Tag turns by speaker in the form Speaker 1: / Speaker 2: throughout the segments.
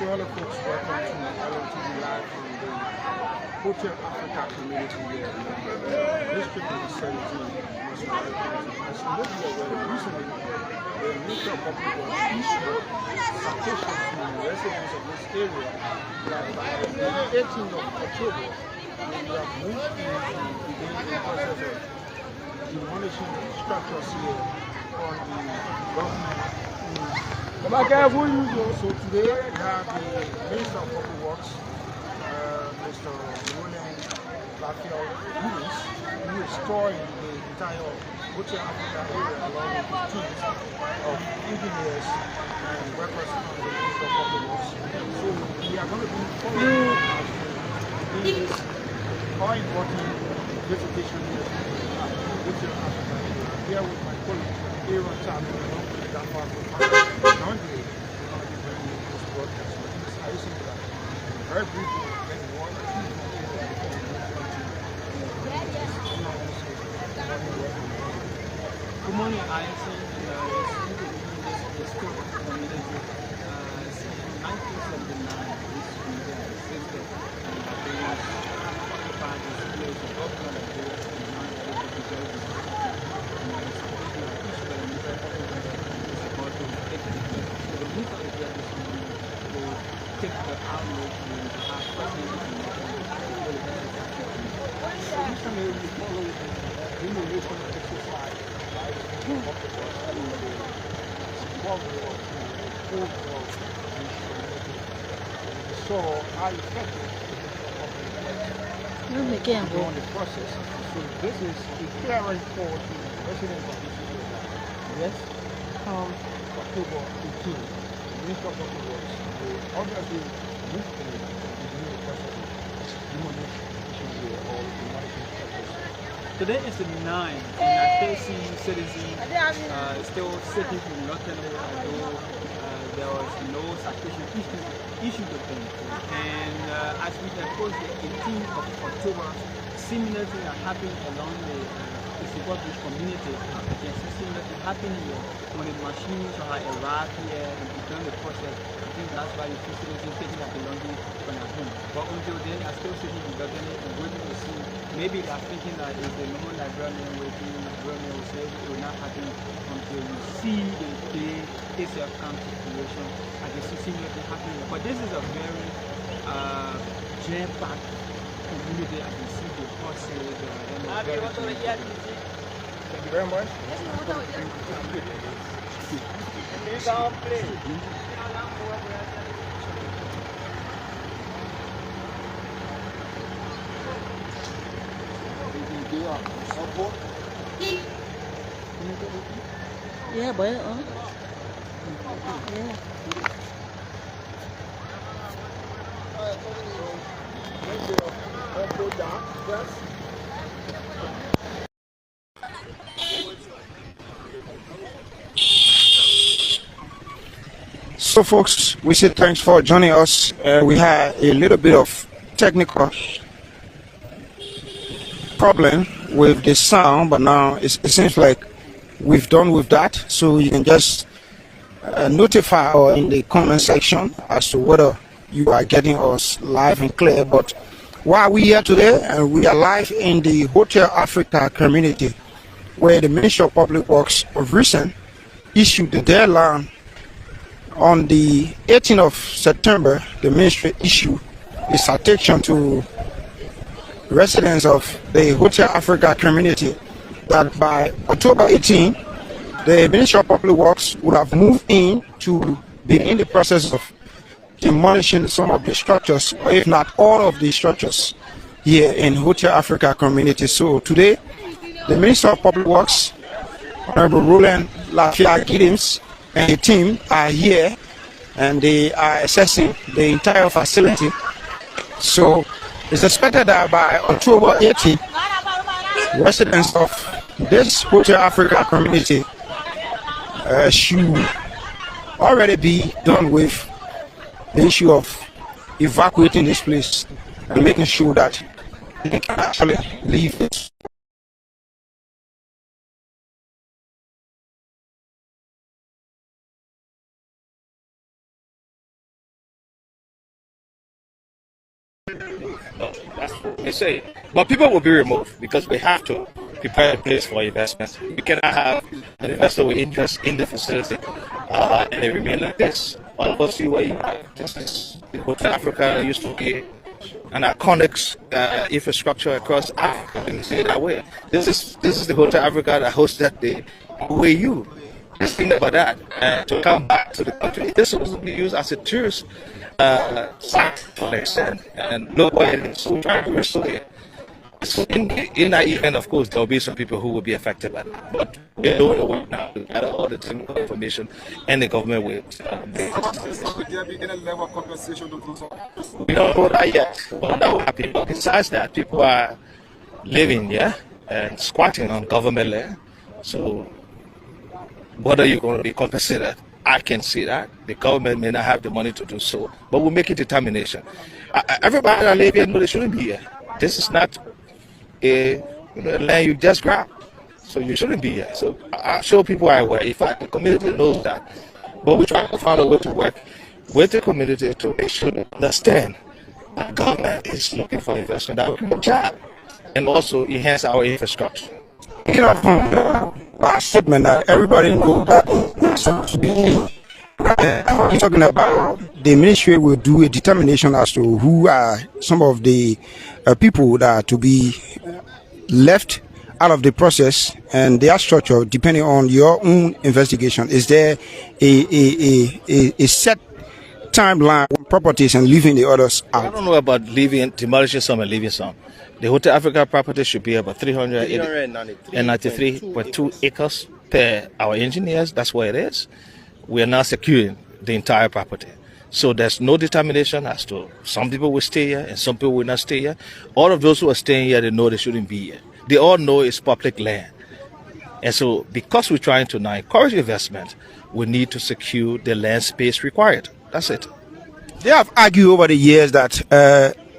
Speaker 1: So hello folks, welcome to LOTV Live from the Hotel Africa community here in London. This trip is set in National County. As you look here, recently the Minister of Public Works issued citation to residents of this area that by the 18th of October they have moved into begin the process of demolishing structures here on the government. So today we have the Minister of Public Works, Mr. MyLiberianPeople, who is touring the entire Hotel Africa area along with the teams of engineers and workers from the Minister of Public Works. So we are going to be following this all important visitation here at Hotel Africa area. Here with my colleague, Aaron Chapman, that part of the laundry this broadcast. I listen to that. Very briefly, then one or two
Speaker 2: Good morning, Alison. This community since 1979 this region existed and has been occupied this place of government of the take the outlook and have personally
Speaker 1: so how effective on the process. So this is preparing for the residents of this area. Yes, come October 18th, the Minister of Public Works will obviously move to the process of demolition here or demolition structures.
Speaker 2: Today is the 9th, and I still see citizens still sitting reluctantly, although there was no citation issued to them. And as we approach the 18th of October, similar things are happening along the Bridge community. There's similar things happening here when the machines are arrived here and begun the process. I think that's why you see citizens taking up the laundry from their home. But until then, I still sitting reluctantly and waiting to see. Maybe they are thinking that if the normal Liberian waiting, Liberian will say it will not happen until you see the day itself come to fruition. I can see similar things happening here. But this is a very jam-packed community. I can see the process.
Speaker 1: Thank you very much.
Speaker 3: Yeah, boy. Yeah.
Speaker 1: So folks, we say thanks for joining us. We had a little bit of technical problem with the sound, but now it seems like we've done with that. So you can just notify us in the comment section as to whether you are getting us live and clear. But while we here today, and we are live in the Hotel Africa community, where the Ministry of Public Works of recent issued the deadline on the 18th of September. The ministry issued a citation to residents of the Hotel Africa community that by October 18, the Ministry of Public Works would have moved in to begin the process of demolishing some of the structures, or if not all of the structures here in Hotel Africa community. So today, the Minister of Public Works, Honorable Roland Lafia-Giddens, and the team are here and they are assessing the entire facility. So it's expected that by October 18, residents of this Hotel Africa community should already be done with the issue of evacuating this place and making sure that they can actually leave it.
Speaker 3: No, that's what they say. But people will be removed because we have to prepare the place for investment. We cannot have an investor with interest in the facility and it remain like this. All of us see where you are. This is the Hotel Africa used to be an iconic infrastructure across Africa. Let me say it that way. This is the Hotel Africa that hosted the OAU. Just think about that. To come back to the country, this was to be used as a tourist site to an extent, and nobody is so trying to restore it. So in that event, of course, there will be some people who will be affected by that. But we're doing the work now to gather all the technical information, and the government will.
Speaker 4: Would there be any level of compensation to do so?
Speaker 3: We don't know that yet. But that will happen. But besides that, people are living, and squatting on government land. So whether you're going to be compensated, I can see that. The government may not have the money to do so, but we'll make a determination. Everybody that live here knows they shouldn't be here. This is not a land you just grab, so you shouldn't be here. So I show people I work. In fact, the community knows that, but we try to find a way to work with the community to make sure they understand that government is looking for investment that will create a job and also enhance our infrastructure.
Speaker 1: You know, from the last segment, everybody go back. We're talking about the ministry will do a determination as to who are some of the people that are to be left out of the process and their structure depending on your own investigation. Is there a set timeline on properties and leaving the others out?
Speaker 3: I don't know about demolishing some and leaving some. The Hotel Africa property should be about 393.2 acres per our engineers. That's what it is. We are now securing the entire property. So there's no determination as to some people will stay here and some people will not stay here. All of those who are staying here, they know they shouldn't be here. They all know it's public land. And so because we're trying to now encourage investment, we need to secure the land space required. That's it.
Speaker 1: They have argued over the years that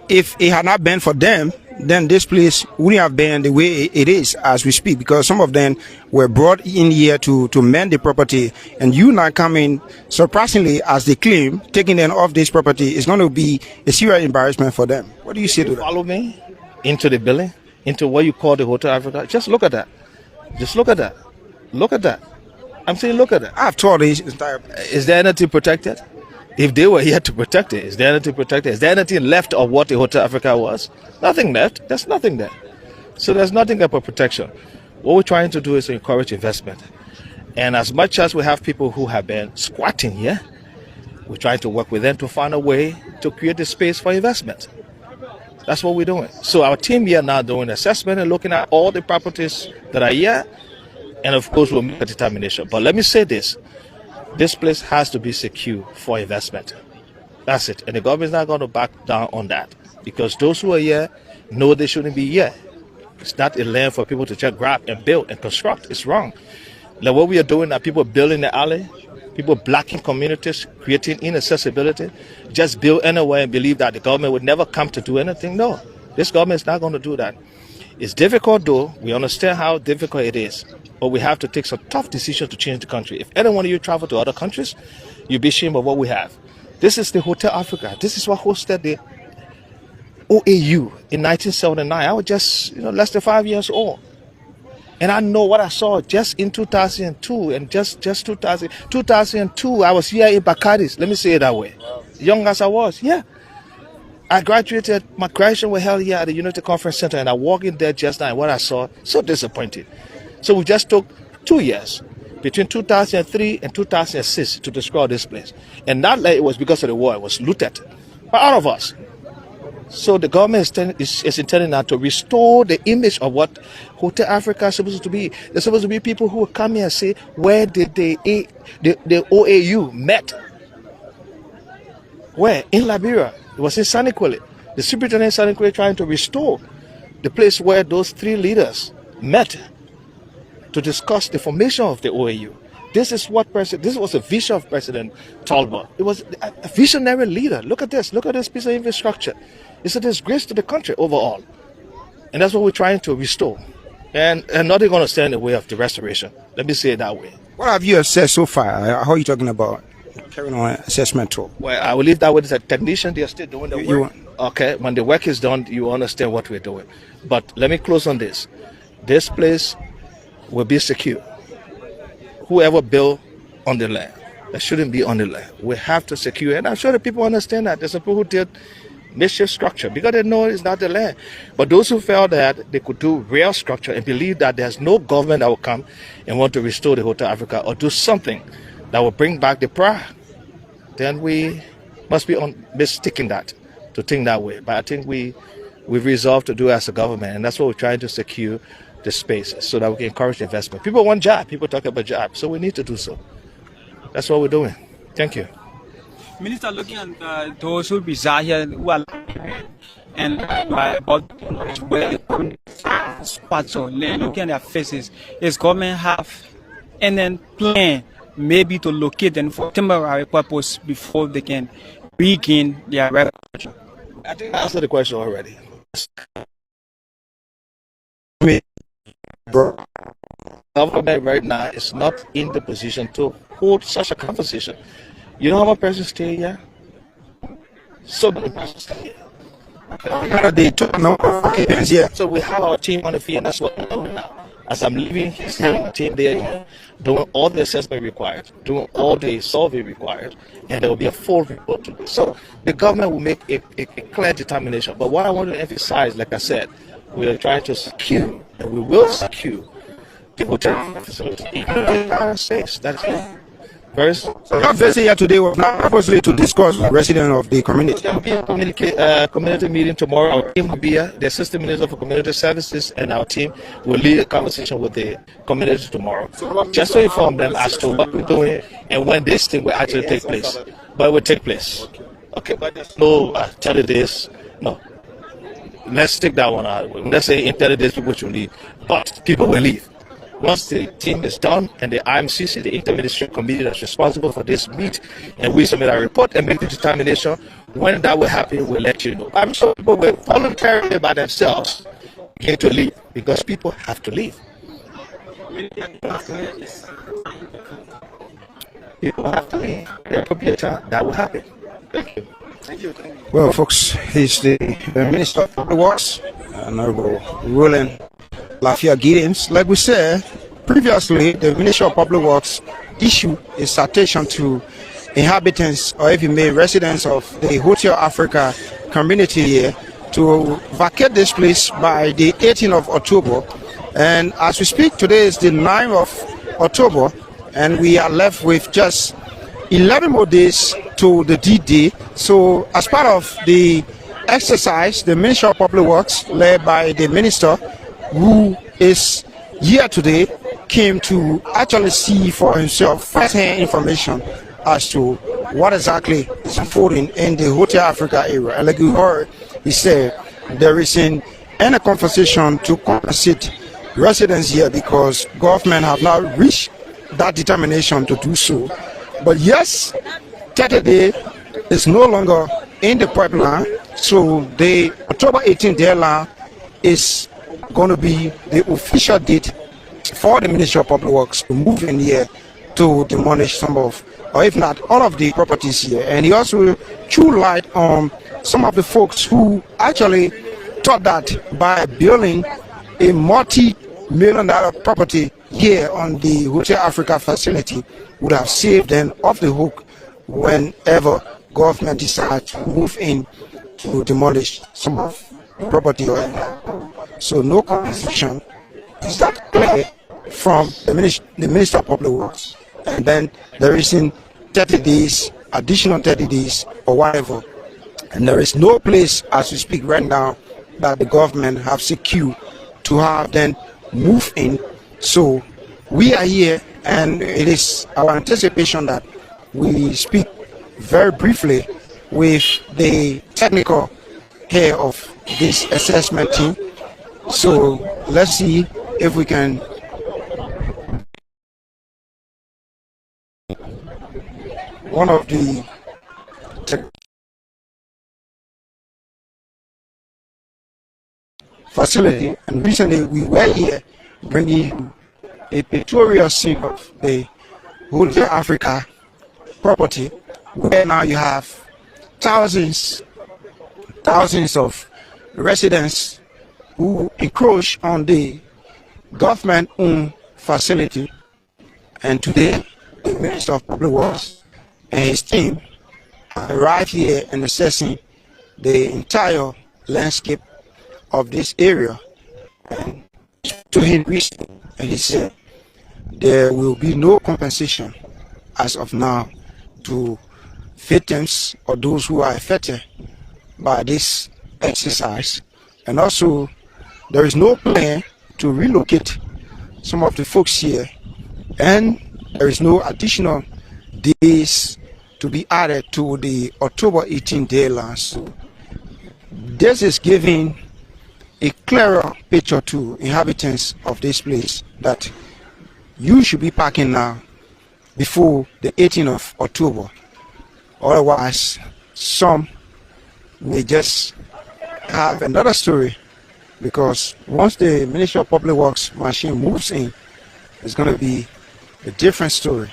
Speaker 1: if it had not been for them, then this place wouldn't have been the way it is as we speak, because some of them were brought in here to mend the property, and you now coming, surprisingly, as they claim, taking them off this property is going to be a serious embarrassment for them. What do you say to that?
Speaker 3: Follow me into the building, into what you call the Hotel Africa. Just look at that. Just look at that. Look at that. I'm saying look at that.
Speaker 1: I've toured this entire...
Speaker 3: Is there anything protected? If they were here to protect it, is there anything protected? Is there anything left of what the Hotel Africa was? Nothing left. There's nothing there. So there's nothing about protection. What we're trying to do is to encourage investment. And as much as we have people who have been squatting here, we're trying to work with them to find a way to create the space for investment. That's what we're doing. So our team here now doing assessment and looking at all the properties that are here. And of course, we'll make a determination. But let me say this. This place has to be secure for investment. That's it. And the government's not going to back down on that, because those who are here know they shouldn't be here. It's not a land for people to just grab and build and construct. It's wrong. Like what we are doing, are people building the alley, people blocking communities, creating inaccessibility, just build anywhere and believe that the government would never come to do anything. No, this government is not going to do that. It's difficult though. We understand how difficult it is. But we have to take some tough decisions to change the country. If any one of you travel to other countries, you'll be ashamed of what we have. This is the Hotel Africa. This is what hosted the OAU in 1979. I was just less than 5 years old. And I know what I saw just in 2002 and just 2002, I was here in Bacardis. Let me say it that way. Wow. Young as I was, yeah. I graduated, my graduation was held here at the Unity Conference Center, and I walked in there just now, and what I saw, so disappointed. So we just took 2 years, between 2003 and 2006, to destroy this place. And not like it was because of the war, it was looted by all of us. So the government is intending now to restore the image of what Hotel Africa is supposed to be. There's supposed to be people who will come here and say, where did the OAU met? Where? In Liberia. It was in Saniquale. The superintendent in Saniquale trying to restore the place where those three leaders met to discuss the formation of the OAU. This was a vision of President Talbot. It was a visionary leader. Look at this piece of infrastructure. It's a disgrace to the country overall. And that's what we're trying to restore. And nothing going to stand in the way of the restoration. Let me say it that way.
Speaker 1: What have you assessed so far? How are you talking about carrying on assessment tool?
Speaker 3: Well, I will leave that with the technician. They are still doing the work. Okay, when the work is done, you understand what we're doing. But let me close on this. This place will be secure. Whoever built on the land, that shouldn't be on the land. We have to secure it. And I'm sure the people understand that. There's people who did mischief structure because they know it's not the land. But those who felt that they could do real structure and believe that there's no government that will come and want to restore the Hotel Africa or do something that will bring back the pride, then we must be mistaken that to think that way. But I think we've resolved to do as a government, and that's what we're trying to secure the space so that we can encourage investment. People want jobs. People talk about jobs, so we need to do so. That's what we're doing. Thank you.
Speaker 2: Minister, looking at those who reside here who are and about where spots or looking at their faces, is government have and then plan maybe to locate them for temporary purpose before they can regain their revenue?
Speaker 3: I think I answered the question already. Government right now is not in the position to hold such a conversation. You know how many persons stay here? So many persons stay here.
Speaker 1: They took no occupants here.
Speaker 3: So we have our team on the field, and that's what we're doing now. As I'm leaving, he's having a team there doing all the assessment required, doing all the survey required, and there will be a full report to do. So the government will make a clear determination. But what I want to emphasize, like I said, we are trying to secure, and we will secure the hotel facility in the United States. That's it. First,
Speaker 1: Your visit here today was not purposely to discuss with residents of the community.
Speaker 3: there will be a community meeting tomorrow. Our team will be here. The Assistant Minister for Community Services and our team will lead a conversation with the community tomorrow, just to inform them as to what we're doing and when this thing will actually take place. But it will take place. Okay, but there's no 30 days. No. Let's take that one out. Let's say in 30 days people should leave, but people will leave. Once the team is done and the IMCC, the Interministerial Committee that's responsible for this, meet and we submit our report and make the determination when that will happen, we'll let you know. I'm sure people will voluntarily by themselves begin to leave because people have to leave. People have to leave. At the appropriate time, that will happen. Thank you.
Speaker 1: Well, folks, he's the Minister of Public Works, Honorable Roland Lafia Giddens. Like we said previously, the Ministry of Public Works issued a citation to inhabitants, or if you may, residents of the Hotel Africa community here to vacate this place by the 18th of October. And as we speak, today is the 9th of October, and we are left with just 11 more days to the D-Day. So as part of the exercise, the Ministry of Public Works, led by the Minister, who is here today, came to actually see for himself first-hand information as to what exactly is unfolding in the Hotel Africa area. And like you heard, he said there is any conversation to compensate residents here because government have not reached that determination to do so. But yes, 30 days is no longer in the pipeline, so the October 18th deadline is going to be the official date for the Ministry of Public Works to move in here to demolish some of, or if not all of the properties here. And he also threw light on some of the folks who actually thought that by building a multi-million-dollar property here on the Hotel Africa facility would have saved them off the hook whenever government decides to move in to demolish some of the property. So no compensation is that clear from the Minister of Public Works. And then there is in 30 days, additional 30 days or whatever. And there is no place as we speak right now that the government have secured to have them move in. So we are here, and it is our anticipation that we speak very briefly with the technical head of this assessment team. So let's see if we can one of the facility, and recently we were here bringing a pictorial scene of the Hotel Africa property, where now you have thousands thousands of residents who encroach on the government-owned facility. And today, the Minister of Public Works and his team arrived here and assessing the entire landscape of this area. And to him recently, and he said there will be no compensation as of now to victims or those who are affected by this exercise. And also, there is no plan to relocate some of the folks here, and there is no additional days to be added to the October 18 deadline. So this is giving a clearer picture to inhabitants of this place that you should be parking now before the 18th of October. Otherwise, some may just have another story, because once the Ministry of Public Works machine moves in, it's going to be a different story,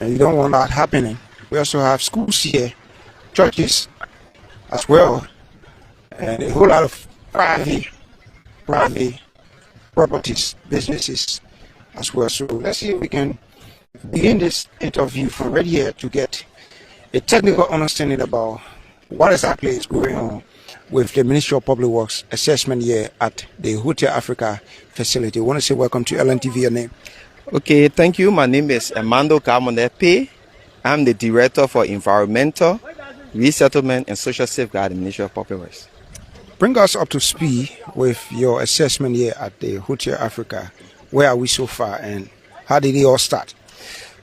Speaker 1: and you don't want that happening. We also have schools here, churches as well, and a whole lot of private properties, businesses as well. So let's see if we can begin this interview from right here to get a technical understanding about what exactly is going on with the Ministry of Public Works assessment here at the Hotel Africa facility. I want to say welcome to LNTV. Your name?
Speaker 5: Okay, thank you. My name is Armando Carmonepe. I'm the Director for Environmental, Resettlement and Social Safeguard Ministry of Public Works.
Speaker 1: Bring us up to speed with your assessment here at the Hotel Africa. Where are we so far, and how did it all start?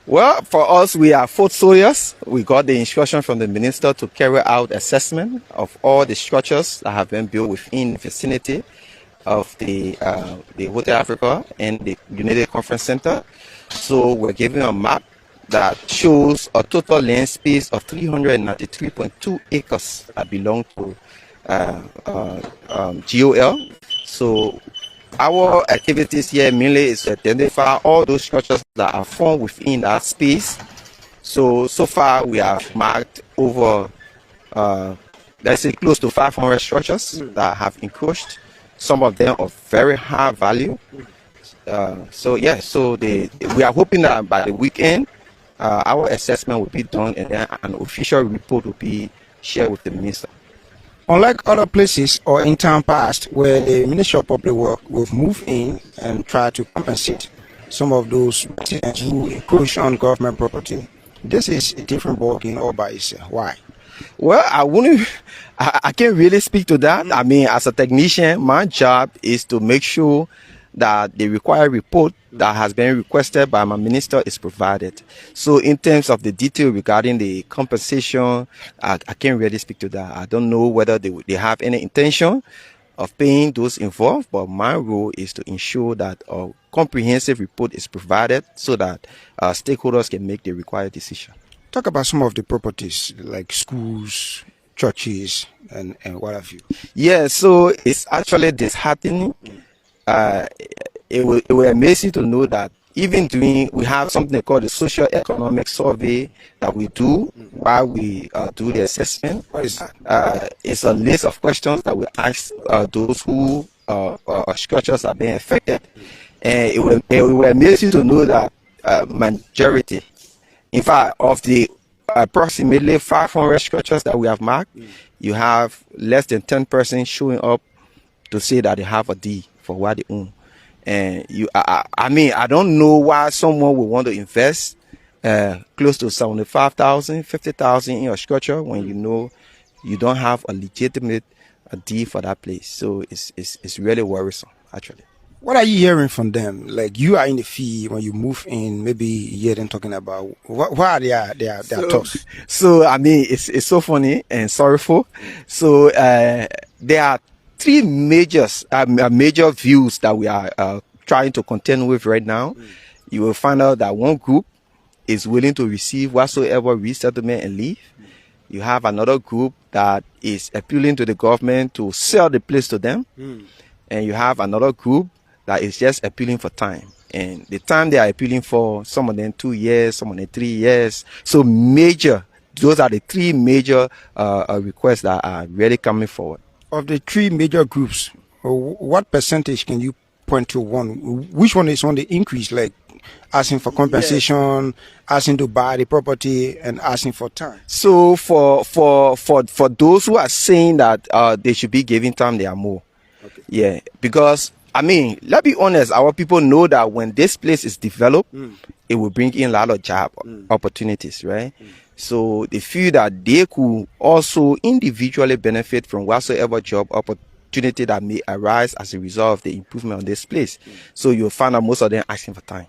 Speaker 5: Well, for us, we are foot soldiers. We got the instruction from the minister to carry out assessment of all the structures that have been built within the vicinity of the Hotel Africa and the United Conference Center. So we're given a map that shows a total land space of 393.2 acres that belong to GOL. So our activities here mainly is to identify all those structures that are formed within that space. So far we have marked over, let's say, close to 500 structures that have encroached. Some of them of very high value. We are hoping that by the weekend, our assessment will be done, and then an official report will be shared with the minister.
Speaker 1: Unlike other places or in time past where the Ministry of Public Works will move in and try to compensate some of those residents who encroach on government property, this is a different ballgame all by itself. Why?
Speaker 5: Well, I can't really speak to that. I mean, as a technician, my job is to make sure that the required report that has been requested by my minister is provided. So in terms of the detail regarding the compensation, I can't really speak to that. I don't know whether they have any intention of paying those involved, but my role is to ensure that a comprehensive report is provided so that stakeholders can make the required decision.
Speaker 1: Talk about some of the properties like schools, churches, and what have you.
Speaker 5: Yeah, so it's actually disheartening. It will amaze you to know that even we have something called the social economic survey that we do while we do the assessment.
Speaker 1: What is that?
Speaker 5: It's a list of questions that we ask those who structures are being affected, and it will amaze you to know that majority, in fact, of the approximately 500 structures that we have marked, you have less than 10% showing up to say that they have a deed for what they own. And I don't know why someone would want to invest close to 75,000, 50,000 in your structure when you know you don't have a legitimate deed for that place. So it's really worrisome, actually.
Speaker 1: What are you hearing from them? Like, you are in the field, when you move in, maybe you hear them talking about what are their thoughts?
Speaker 5: So I mean, it's so funny and sorrowful. So there are three major views that we are trying to contend with right now. You will find out that one group is willing to receive whatsoever resettlement and leave. You have another group that is appealing to the government to sell the place to them. And you have another group that is just appealing for time. And the time they are appealing for, some of them 2 years, some of them 3 years. So major those are the three major requests that are really coming forward.
Speaker 1: Of the three major groups, what percentage can you point to one? Which one is on the increase, like asking for compensation, asking to buy the property, and asking for time?
Speaker 5: So for those who are saying that they should be given time, they are more.
Speaker 1: Okay.
Speaker 5: Yeah, because I mean, let's be honest, our people know that when this place is developed, it will bring in a lot of job opportunities, right? So they feel that they could also individually benefit from whatsoever job opportunity that may arise as a result of the improvement on this place. So you'll find that most of them asking for time.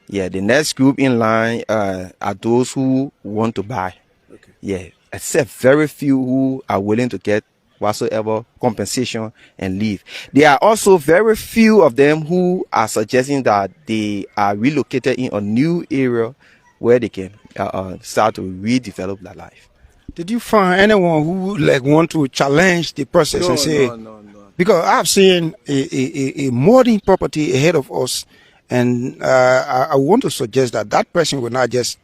Speaker 5: Yeah, the next group in line are those who want to buy.
Speaker 1: Okay.
Speaker 5: Yeah, except very few who are willing to get whatsoever compensation and leave. There are also very few of them who are suggesting that they are relocated in a new area where they can start to redevelop their life.
Speaker 1: Did you find anyone who like want to challenge the process and say,
Speaker 5: no.
Speaker 1: because I've seen a modern property ahead of us, and I want to suggest that person will not just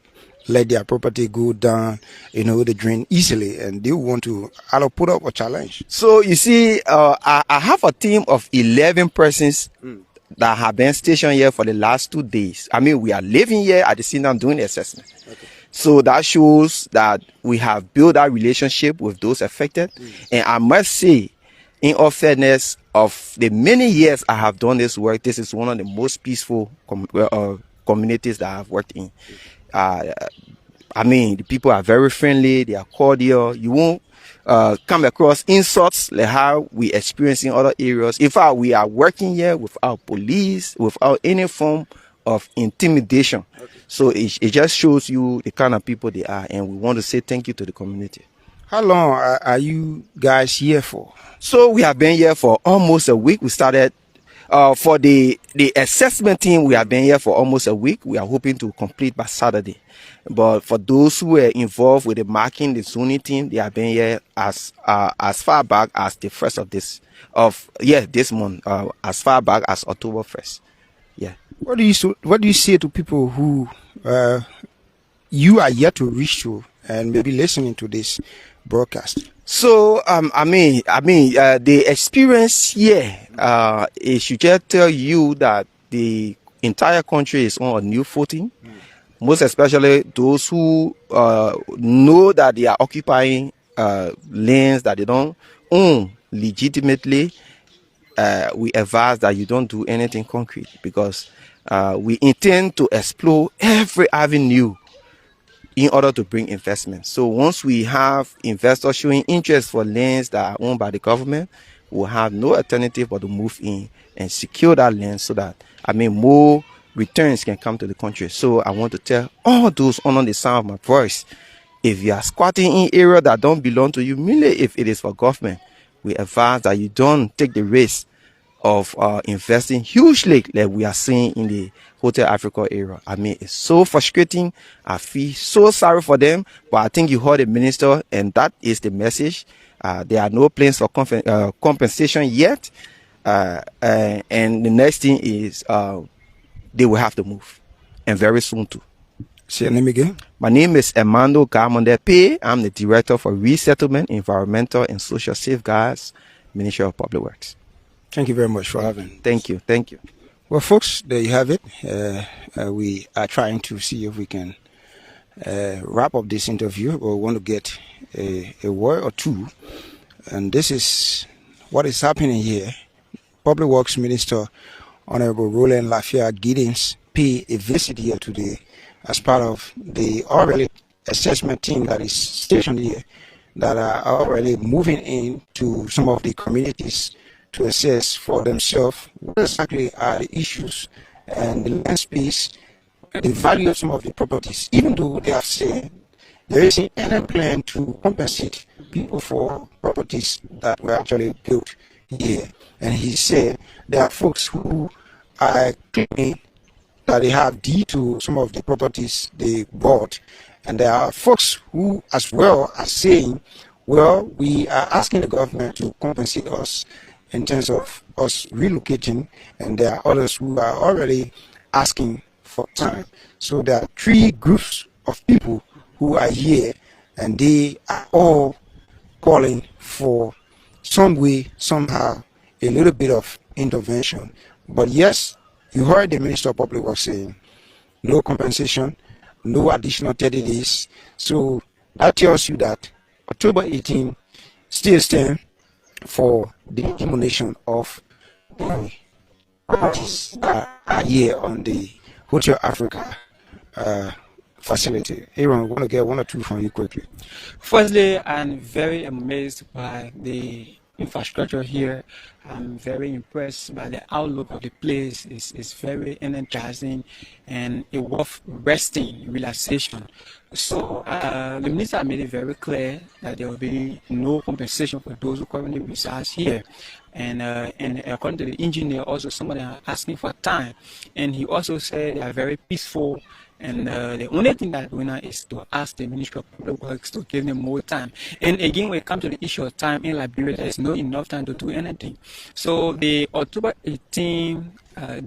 Speaker 1: let their property go down, the drain easily, and they want to put up a challenge.
Speaker 5: So you see, I have a team of 11 persons that have been stationed here for the last 2 days. I mean, we are living here at the same time doing the assessment.
Speaker 1: Okay.
Speaker 5: So that shows that we have built that relationship with those affected. And I must say, in all fairness, of the many years I have done this work, this is one of the most peaceful communities that I've worked in. I mean, the people are very friendly, they are cordial. You won't come across insults like how we experience in other areas. In fact, we are working here without police, without any form of intimidation. Okay. So it just shows you the kind of people they are, and we want to say thank you to the community.
Speaker 1: How long are you guys here for?
Speaker 5: So we have been here for almost a week. We started for the assessment team. We have been here for almost a week. We are hoping to complete by Saturday. But for those who were involved with the marking, the zoning team, they have been here as far back as the first of this month, as far back as October 1st. Yeah.
Speaker 1: What do you say to people who you are yet to reach to and maybe listening to this broadcast?
Speaker 5: So I mean, the experience here, it should just tell you that the entire country is on a new footing. Most especially those who know that they are occupying lands that they don't own legitimately. We advise that you don't do anything concrete, because we intend to explore every avenue in order to bring investment. So once we have investors showing interest for lands that are owned by the government, we'll have no alternative but to move in and secure that land so that, more returns can come to the country. So I want to tell all those under the sound of my voice, if you are squatting in area that don't belong to you, mainly if it is for government, we advise that you don't take the risk of investing hugely like we are seeing in the Hotel Africa area. It's so frustrating. I feel so sorry for them, but I think you heard the minister, and that is the message. There are no plans for compensation yet, and the next thing is they will have to move, and very soon too.
Speaker 1: Say your name again.
Speaker 5: My name is Emmanuel Gamonde. I'm the Director for Resettlement, Environmental and Social Safeguards, Ministry of Public Works.
Speaker 1: Thank you very much for having.
Speaker 5: Thank you.
Speaker 1: Well, folks, there you have it. We are trying to see if we can wrap up this interview, but we want to get a word or two. And this is what is happening here. Public Works Minister Honorable Roland Lafayette Giddens paid a visit here today as part of the already assessment team that is stationed here, that are already moving into some of the communities to assess for themselves what exactly are the issues and the land space, the value of some of the properties, even though they have said there isn't any plan to compensate people for properties that were actually built here. And he said there are folks who are claiming that they have deed to some of the properties they bought, and there are folks who as well are saying, well, we are asking the government to compensate us in terms of us relocating, and there are others who are already asking for time. So there are three groups of people who are here and they are all calling for some way, somehow, a little bit of intervention. But yes, you heard the Minister of Public Works saying no compensation, no additional 30 days. So that tells you that October 18 still stands for the elimination of the properties that are here on the Hotel Africa facility. Aaron, I want to get one or two from you quickly.
Speaker 2: Firstly, I'm very amazed by the infrastructure here. I'm very impressed by the outlook of the place. It's very energizing and a worth resting, relaxation. So the minister made it very clear that there will be no compensation for those who currently reside here. And according to the engineer, also some of them are asking for time. And he also said they are very peaceful. And the only thing that we know is to ask the Ministry of Public Works to give them more time. And again, when it comes to the issue of time in Liberia, there is no enough time to do anything. So the October 18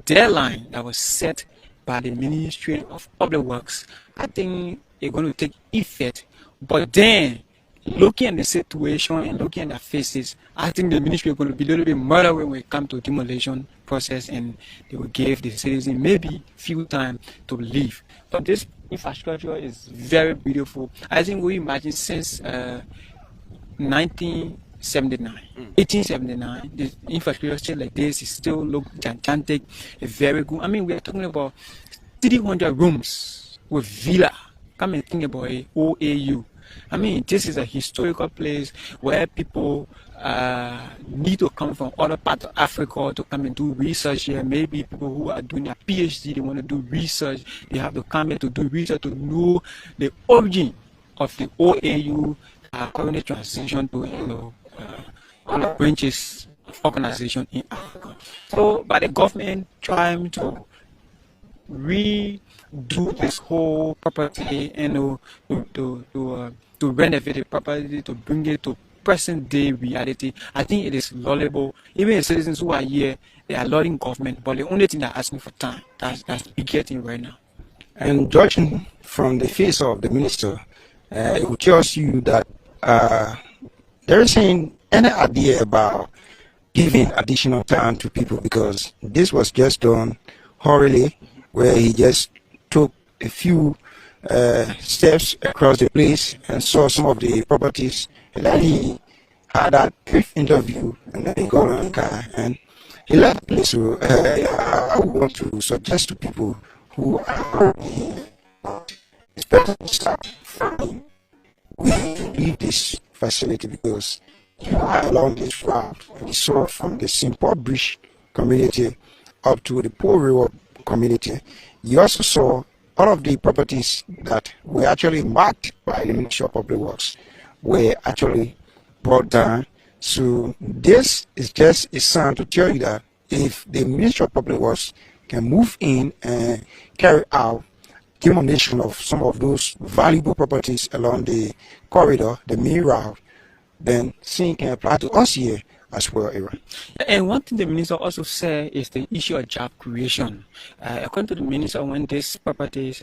Speaker 2: deadline that was set by the Ministry of Public Works, I think it's going to take effect. But then, looking at the situation and looking at their faces, I think the ministry is going to be a little bit murderous when it comes to demolition process, and they will give the citizens maybe few time to leave. But this infrastructure is very beautiful. I think we imagine since 1879, the infrastructure still like this, it still look gigantic, very good. I mean, we are talking about 300 rooms with villa. Come and think about it, OAU. I mean, this is a historical place where people need to come from other parts of Africa to come and do research here. Maybe people who are doing a PhD, they want to do research. They have to come here to do research to know the origin of the OAU currently transition to other branches of organization in Africa. So, by the government trying to redo this whole property and to renovate the property, to bring it to present day reality, I think it is laudable. Even the citizens who are here, they are lauding government, but the only thing they're asking for time. That's the getting right now.
Speaker 1: And judging from the face of the minister, it will tell you that there isn't any idea about giving additional time to people, because this was just done hurriedly, where he just took a few steps across the place and saw some of the properties, and then he had that brief interview, and then he got on the car and he left the place. So I want to suggest to people who are it's better to start from we need to leave this facility, because you are along this route. We saw from the Simport Bridge community up to the Poor River community. You also saw all of the properties that were actually marked by the Ministry of Public Works were actually brought down. So this is just a sign to tell you that if the Ministry of Public Works can move in and carry out demolition of some of those valuable properties along the corridor, the main route, then same can apply to us here as well, Aaron.
Speaker 2: And one thing the minister also said is the issue of job creation. According to the minister, when this property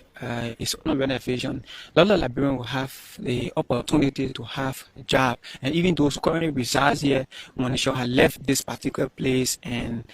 Speaker 2: is on renovation, a lot of Liberians will have the opportunity to have a job. And even those who currently reside here, when they shall have left this particular place and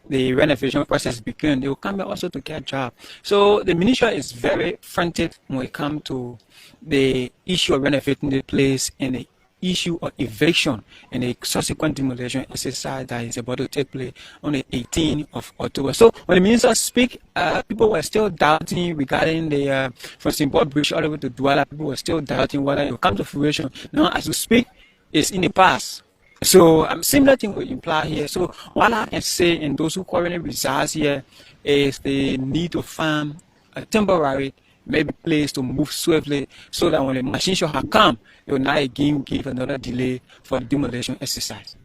Speaker 2: the renovation process began, they will come here also to get a job. So the minister is very frantic when it comes to the issue of renovating the place and the issue of eviction and the subsequent demolition exercise that is about to take place on the 18th of October. So when the minister speak, people were still doubting regarding the from Simport Bridge all the way to Douala. People were still doubting whether it will come to fruition. Now, as we speak, it's in the past. So similar thing will imply here. So what I can say, and those who currently reside here, is the need to find a temporary maybe place to move swiftly, so that when the machine shall have come, it will not again give another delay for the demolition exercise.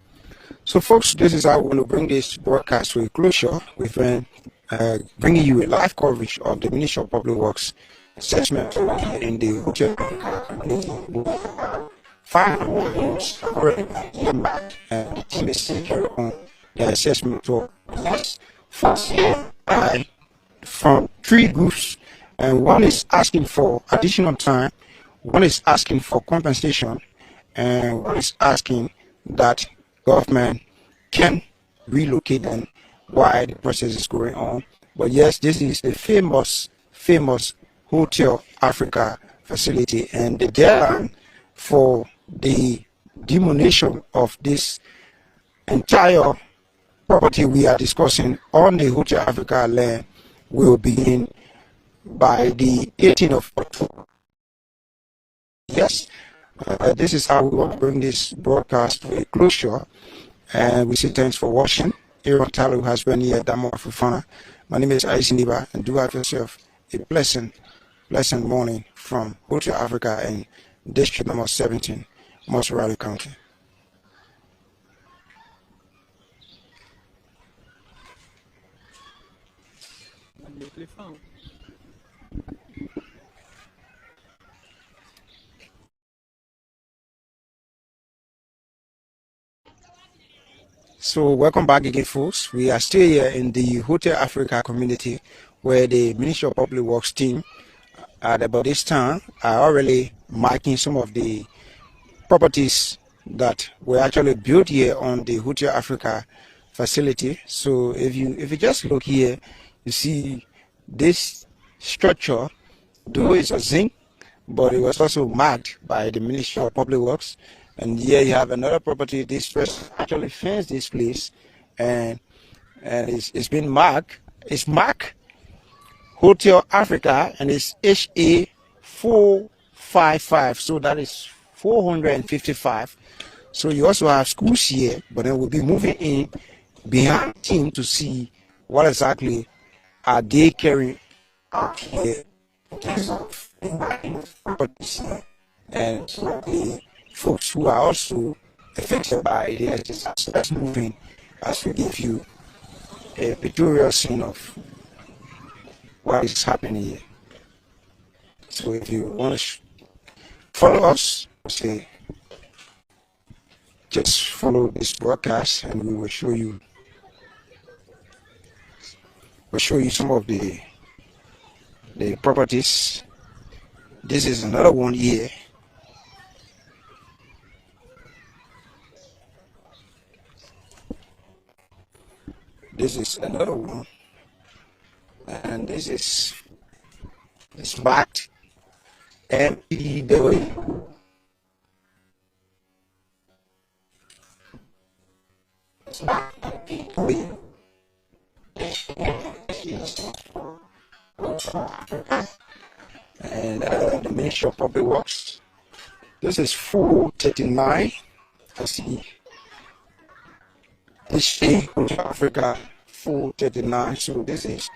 Speaker 1: So folks, this is how we want to bring this broadcast to a closure. We've been bringing you a live coverage of the Ministry of Public Works assessment in the hotel community. 5 homes already marked, and the team is taking on the assessment. So that's first from 3 groups, and one is asking for additional time, One is asking for compensation, and one is asking that government can relocate them while the process is going on. But yes, this is a famous Hotel Africa facility, and the deadline for the demolition of this entire property we are discussing on the Hotel Africa land will begin by the 18th of October. Yes, this is how we want to bring this broadcast to a closure. And we say thanks for watching. Aaron Talo has been here, Damo Afufana. My name is Aisha Niba, and do have yourself a pleasant morning from Hotel Africa in District number 17, Mosurali County. So welcome back again, folks. We are still here in the Hotel Africa community, where the Ministry of Public Works team at about this time are already marking some of the properties that were actually built here on the Hotel Africa facility. So if you just look here, you see this structure, though it's a zinc, but it was also marked by the Ministry of Public Works. And here you have another property. This person actually fenced this place, and it's been marked. It's marked Hotel Africa, and it's HA 455. So that is 455. So you also have schools here, but then we'll be moving in behind the team to see what exactly are they carrying out here in terms of properties and some of the folks who are also affected by the disaster that's moving as we give you a pictorial scene of what is happening here. So if you want to follow us, say just follow this broadcast, and we will show you some of the properties. This is another one here. This is another one, and this is marked MEW. It's marked MEW. And the Ministry of Public Works. This is 439. I see this thing of Africa 439. So this is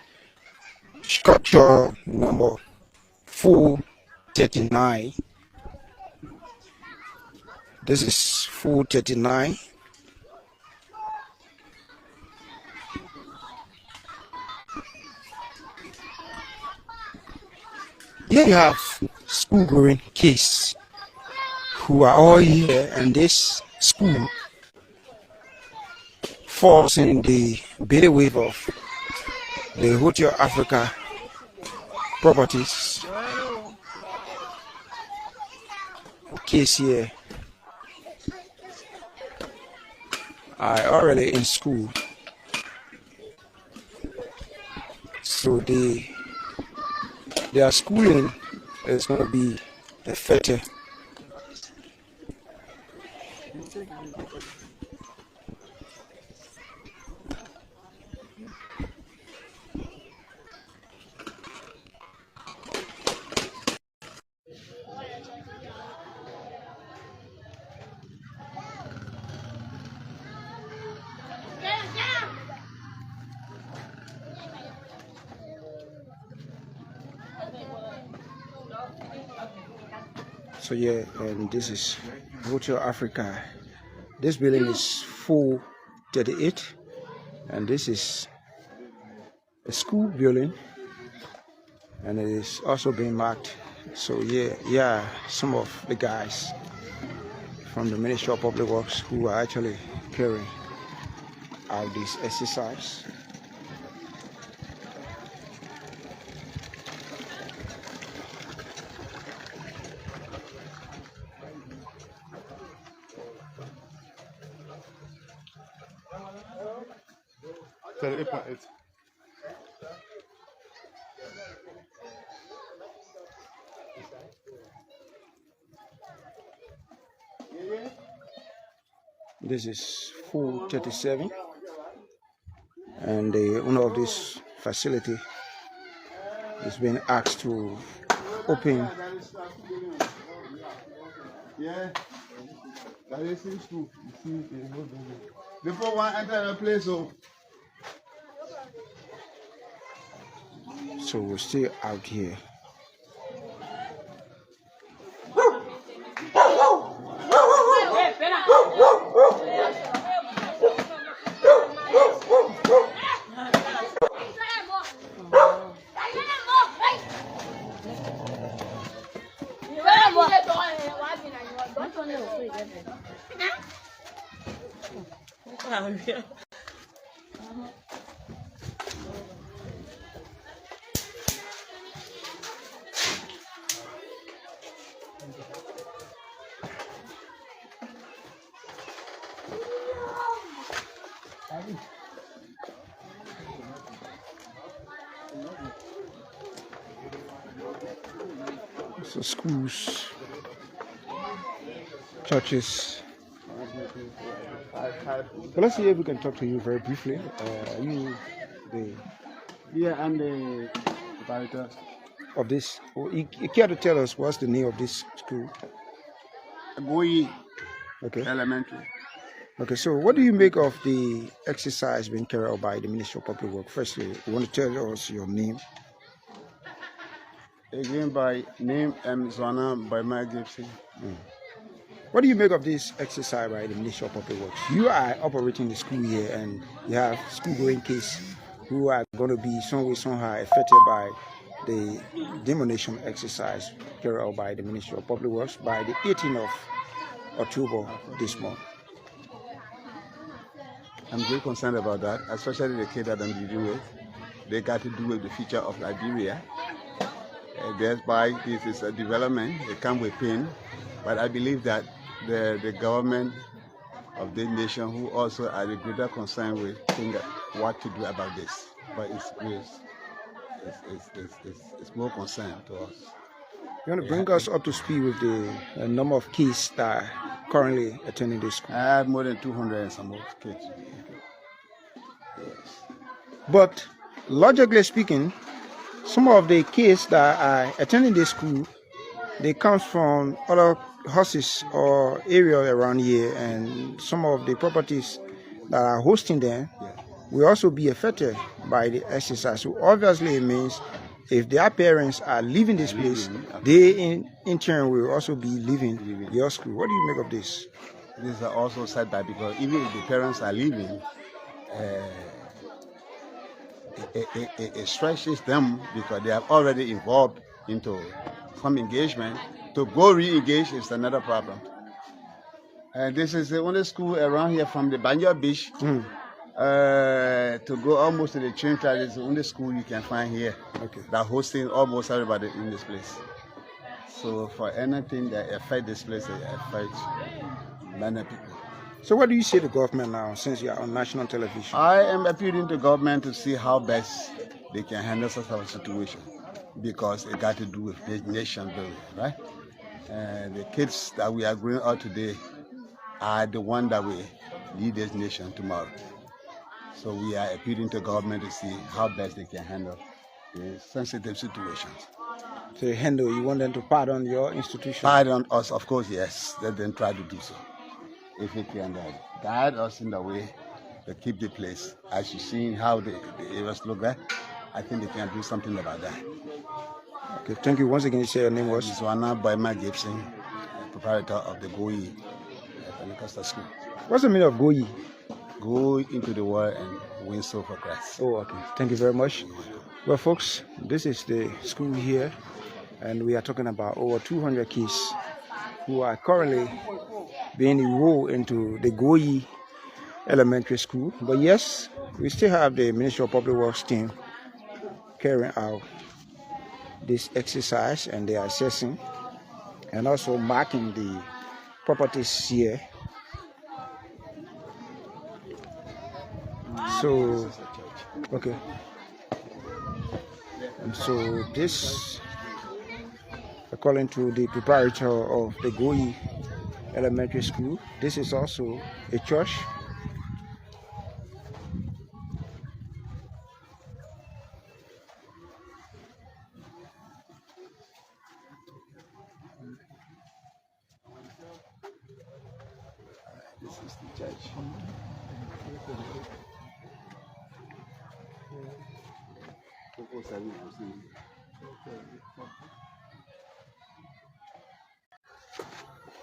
Speaker 1: structure number 439. This is 439. Here you have school-going kids who are all here, and this school falls in the bailiwick of the Hotel Africa properties. Kids here are already in school, so their schooling is going to be affected. So yeah, and this is Hotel Africa. This building is 438, and this is a school building, and it is also being marked. So yeah, some of the guys from the Ministry of Public Works who are actually carrying out this exercise.
Speaker 4: 38.8.
Speaker 1: This is 437, and the owner of this facility is being asked to open.
Speaker 4: Yeah, that is true. Before one enter the place,
Speaker 1: So we're still out here. So schools, churches. But let's see if we can talk to you very briefly.
Speaker 4: I'm the proprietor
Speaker 1: Of this, you care to tell us what's the name of this school?
Speaker 4: Goyi
Speaker 1: Okay.
Speaker 4: Elementary.
Speaker 1: Okay, so what do you make of the exercise being carried out by the Ministry of Public Works? Firstly, you want to tell us your name?
Speaker 4: Again, by name, Zwana by my Gibson.
Speaker 1: What do you make of this exercise by the Ministry of Public Works? You are operating the school here, and you have school-going kids who are going to be some way, somehow affected by the demolition exercise carried out by the Ministry of Public Works by the 18th of October this month.
Speaker 4: I'm very concerned about that, especially the kids that I'm dealing with. They got to do with the future of Liberia. Thereby, this is a development. They come with pain, but I believe that the government of the nation, who also are the greater concern, will think what to do about this. But it's more concern to us.
Speaker 1: You want to bring us up to speed with the number of kids that are currently attending this school?
Speaker 4: I have more than 200 and some more kids.
Speaker 1: But logically speaking, some of the kids that are attending this school, they come from other houses or area around here, and some of the properties that are hosting them will also be affected by the exercise. So obviously it means if their parents are leaving this place, they in turn will also be leaving your school. What do you make of this?
Speaker 4: These are also setback because even if the parents are leaving, it stretches them because they are already involved into some engagement. To go re-engage is another problem. And this is the only school around here from the Banjo Beach to go almost to the train track. It's the only school you can find here that hosting almost everybody in this place. So for anything that affects this place, it affects many people.
Speaker 1: So what do you say to government now, since you are on national television?
Speaker 4: I am appealing to government to see how best they can handle such a situation, because it got to do with the nation building, right? And the kids that we are growing up today are the one that will lead this nation tomorrow. So we are appealing to government to see how best they can handle the sensitive situations.
Speaker 1: To handle, you want them to pardon your institution?
Speaker 4: Pardon us, of course, yes. Let them try to do so. If it can guide us in the way to keep the place. As you see how the areas look like, I think they can do something about that.
Speaker 1: Okay, thank you. Once again, you say your name was?
Speaker 4: Zwana Boyma Gibson, proprietor of the Goyi Pentecostal School.
Speaker 1: What's the meaning of Goyi?
Speaker 4: Go into the world and win soul for Christ.
Speaker 1: Oh, okay. Thank you very much. Well, folks, this is the school here, and we are talking about over 200 kids who are currently being enrolled into the Goyi Elementary School. But yes, we still have the Ministry of Public Works team carrying out this exercise, and they are assessing and also marking the properties here. So Okay. And so this, according to the proprietor of the Goyi Elementary School, this is also a church. This is the church.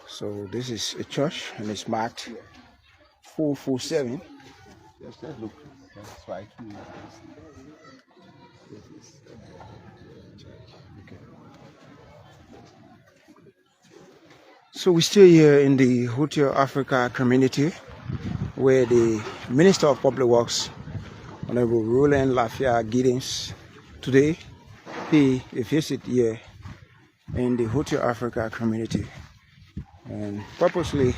Speaker 1: So this is a church and it's marked 447.
Speaker 4: Just look. That's right.
Speaker 1: Okay. So we're still here in the Hotel Africa community where the Minister of Public Works, Honorable Roland Lafayette Giddens, today paid a visit here in the Hotel Africa community. And purposely,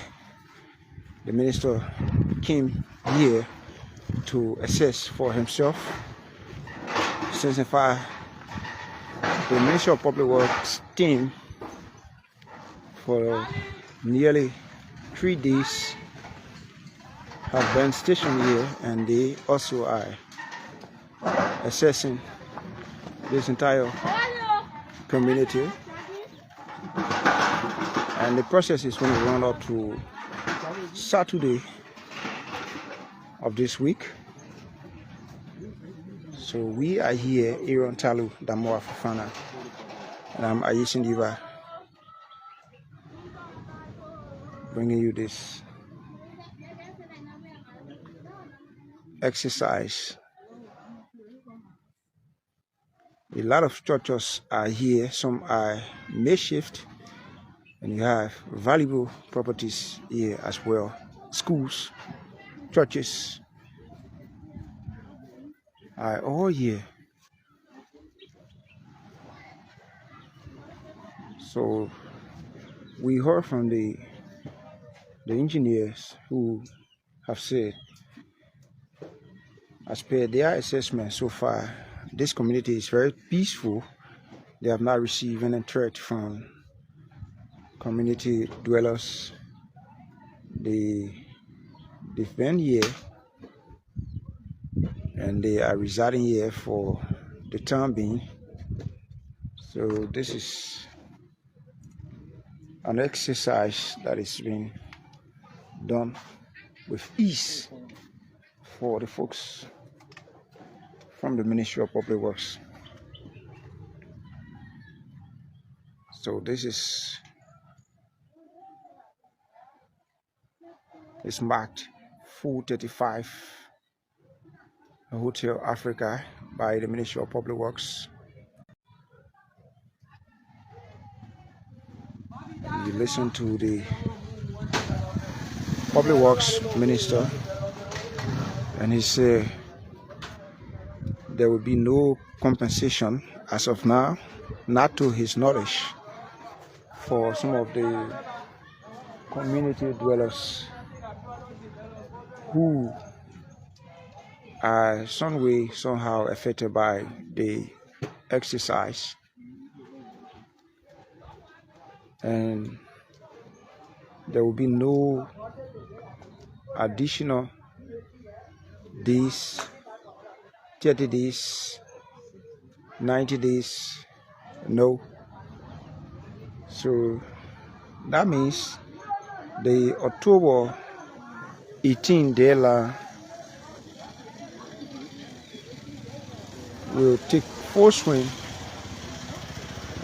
Speaker 1: the minister came here to assess for himself, since in fact the Ministry of Public Works team for nearly 3 days have been stationed here, and they also are assessing this entire community, and the process is going to run up to Saturday of this week. So we are here, Aaron Talu Damoa Fafana, and I'm Ayisin Diva, bringing you this exercise. A lot of churches are here, some are makeshift, and you have valuable properties here as well. Schools, churches are all here. So we heard from the engineers who have said, as per their assessment so far, this community is very peaceful. They have not received any threat from community dwellers. They've been here and they are residing here for the time being. So this is an exercise that is being done with ease for the folks from the Ministry of Public Works. So this is marked 435 Hotel Africa by the Ministry of Public Works. You listen to the Public Works Minister, and he said there will be no compensation as of now, not to his knowledge, for some of the community dwellers who are some way, somehow affected by the exercise. And there will be no additional days, 30 days, 90 days, no. So that means the October 18 deadline will take full swing,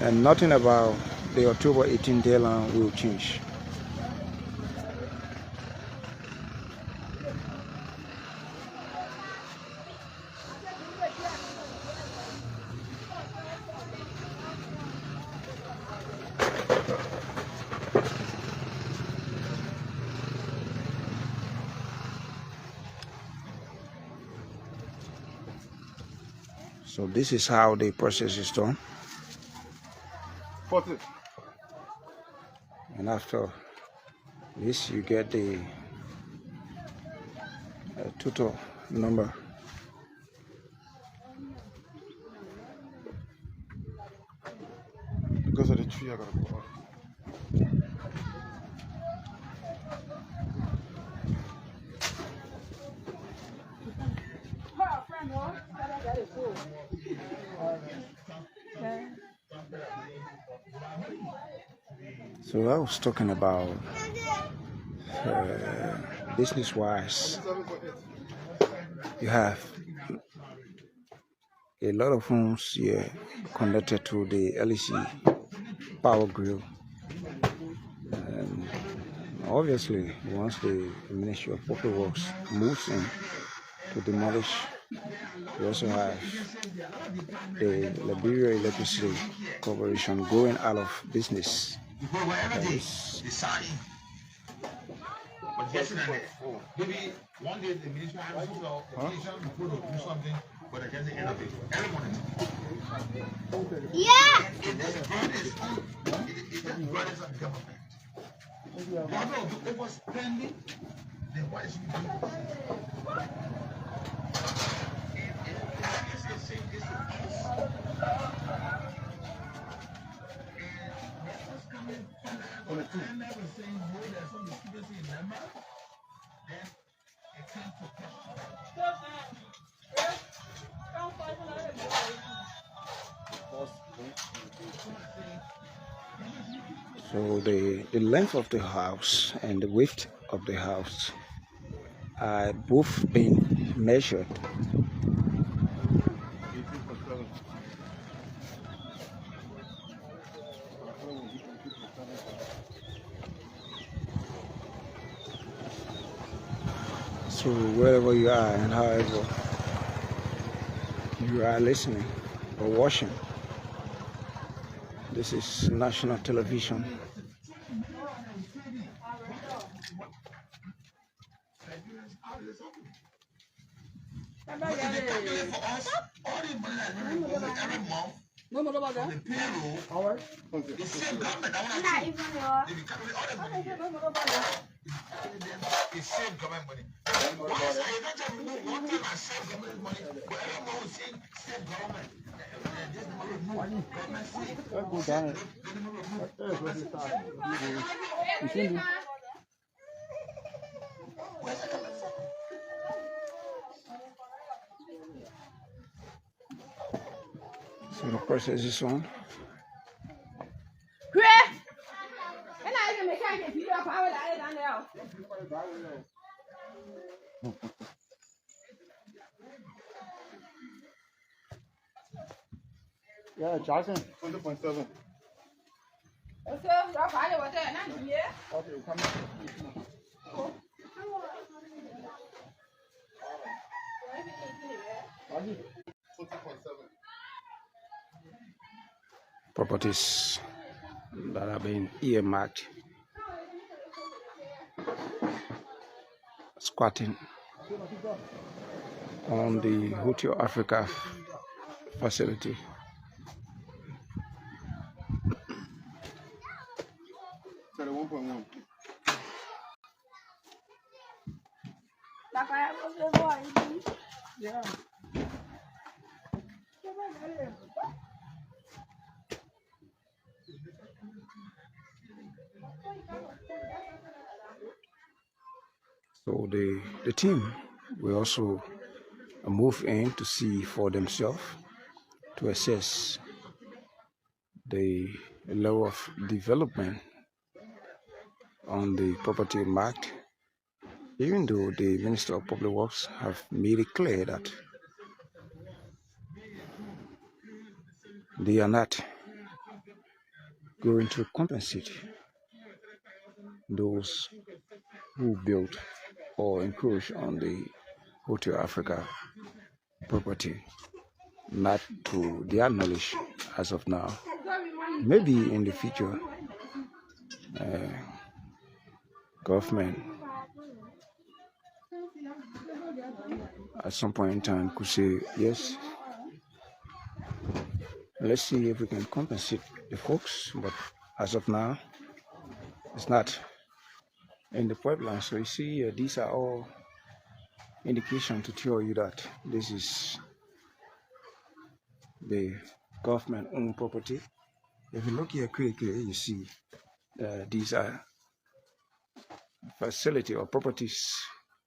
Speaker 1: and nothing about the October 18 deadline will change. So this is how the process is done. And after this, you get the total number So I was talking about business-wise. You have a lot of homes here connected to the LEC power grid. And obviously, once the Ministry of Public Works moves in to demolish, we also have the Liberia Electricity Corporation going out of business.
Speaker 3: Maybe one day the ministry has to do something, but I just end of it. Everyone. Yeah. It just brothers of government. One of the overspending, then what is we do?
Speaker 1: So the length of the house and the width of the house are both being measured. So wherever you are and however you are listening or watching, this is national television. So the process is on.
Speaker 6: Yeah, Jackson, 20.7.
Speaker 1: Properties that have been earmarked, squatting on the Hotel Africa facility.
Speaker 6: Yeah.
Speaker 1: So the team will also move in to see for themselves, to assess the level of development on the property market, even though the Minister of Public Works have made it clear that they are not going to compensate those who built or encroached on the Hotel Africa property, not to their knowledge as of now. Maybe in the future, government at some point in time could say, yes, let's see if we can compensate the folks, but as of now, it's not in the pipeline. So you see, these are all indication to tell you that this is the government-owned property, If you look here quickly, you see these are facility or properties,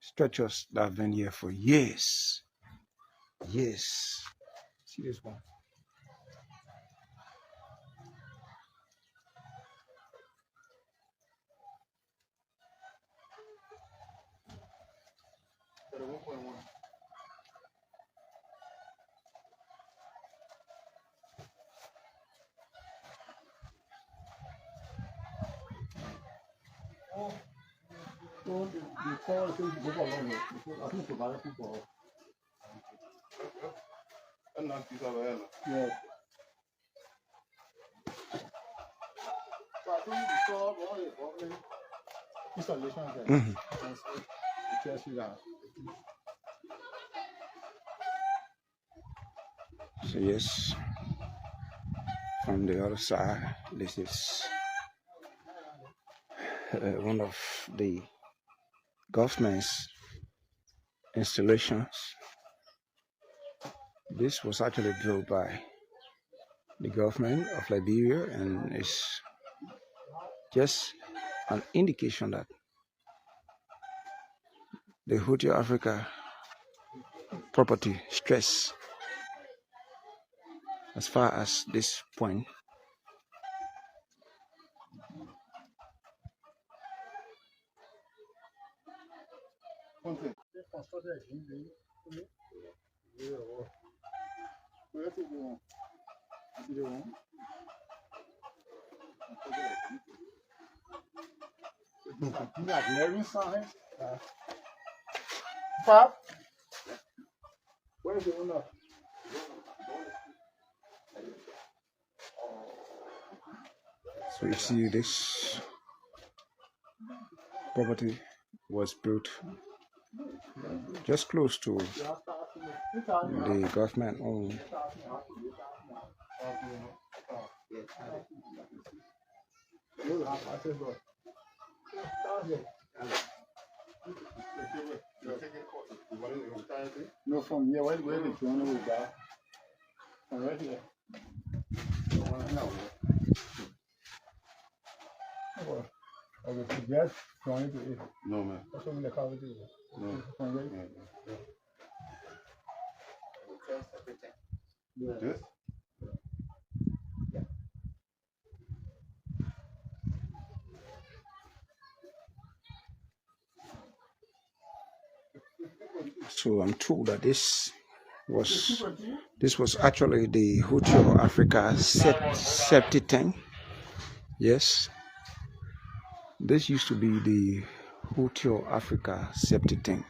Speaker 1: structures that have been here for years. Yes. See this one.
Speaker 6: Yeah. Installation there.
Speaker 1: So yes, from the other side, this is one of the government's installations. This was actually built by the government of Liberia, and it's just an indication that the Hotel Africa property stress as far as this point.
Speaker 6: Pop, where's the owner?
Speaker 1: So you see this property was built just close to the government owned.
Speaker 6: No, from here, where the journal will go. From right here. I would suggest trying to eat.
Speaker 4: No, man.
Speaker 6: That's what the cover do.
Speaker 4: No.
Speaker 6: From right here.
Speaker 4: This?
Speaker 1: So I'm told that this was actually the Hotel Africa septic tank. Yes, this used to be the Hotel Africa septic tank.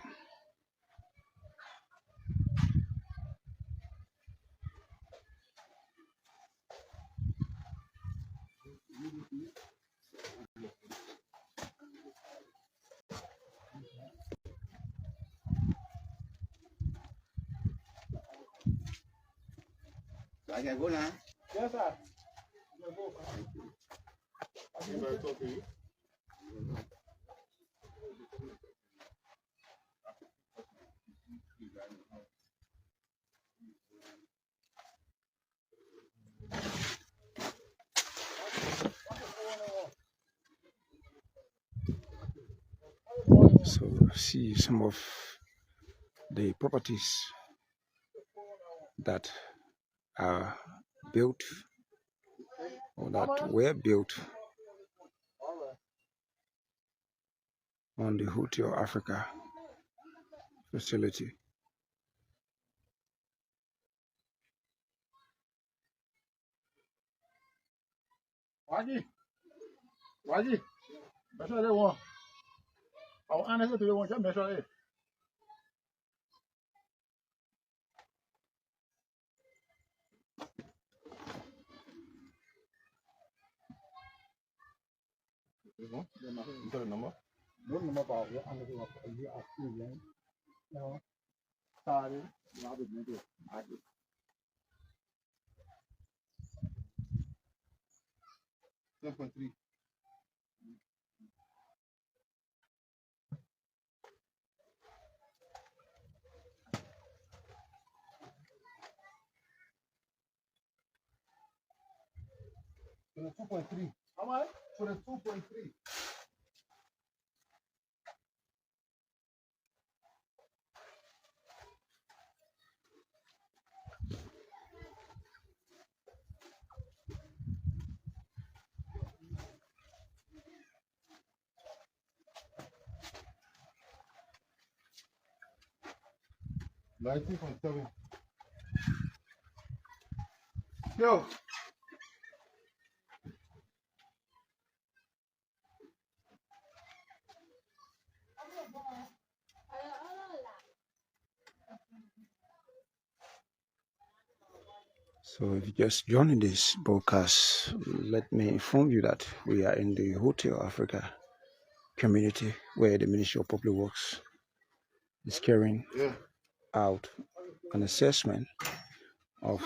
Speaker 4: I can go now.
Speaker 6: Yes, sir.
Speaker 1: So see some of the properties that are built or that were built on the Hotel Africa facility.
Speaker 6: Why? Measure the one. I'll answer to the one. Just measure it.
Speaker 4: Number?
Speaker 6: No number about it. I'm going to ask you again. No. Sorry. I'll be doing it.
Speaker 4: 10.3.
Speaker 6: 22.3. How much? 22.3. $19.7. Yo.
Speaker 1: So if you just joining this broadcast, let me inform you that we are in the Hotel Africa community where the Ministry of Public Works is carrying out an assessment of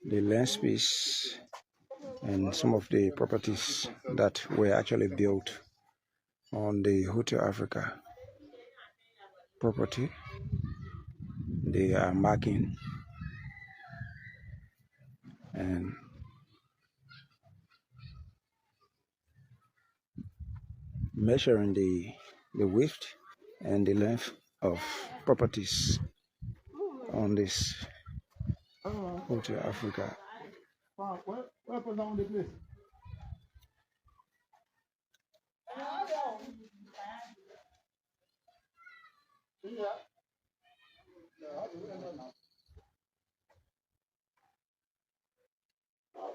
Speaker 1: the land space and some of the properties that were actually built on the Hotel Africa property. They are marking and measuring the width and the length of properties on this Hotel Africa.
Speaker 6: Where put down the place?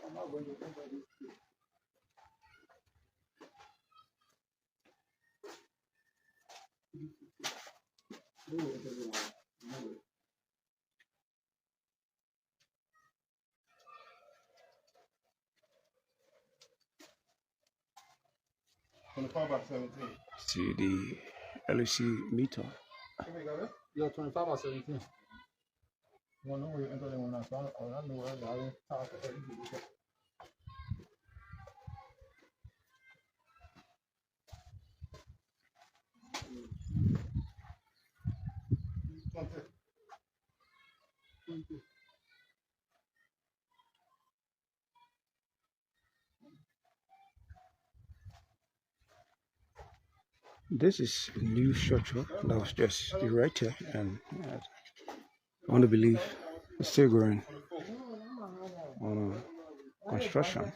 Speaker 6: I'm not going to think of this. 25 by 17.
Speaker 1: See the LC meter.
Speaker 6: Yeah, 25 by 17. Well, no, we enter in when I found I know where I didn't talk to everybody.
Speaker 1: This is a new structure that was just erected, and I want to believe it's still going on construction.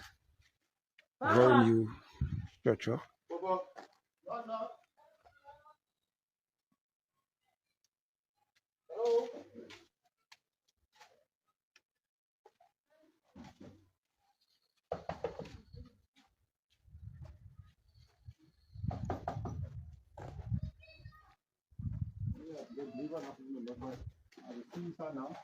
Speaker 1: Very new structure.
Speaker 6: Now.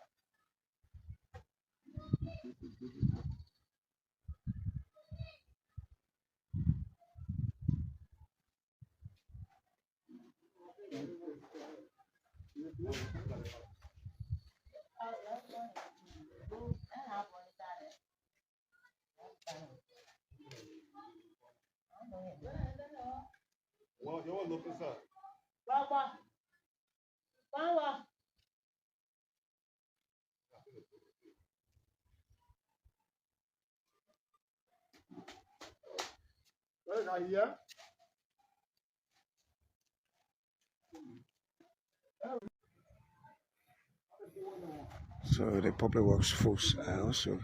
Speaker 6: Well, you want to look this up. Not here.
Speaker 1: So the public works folks are also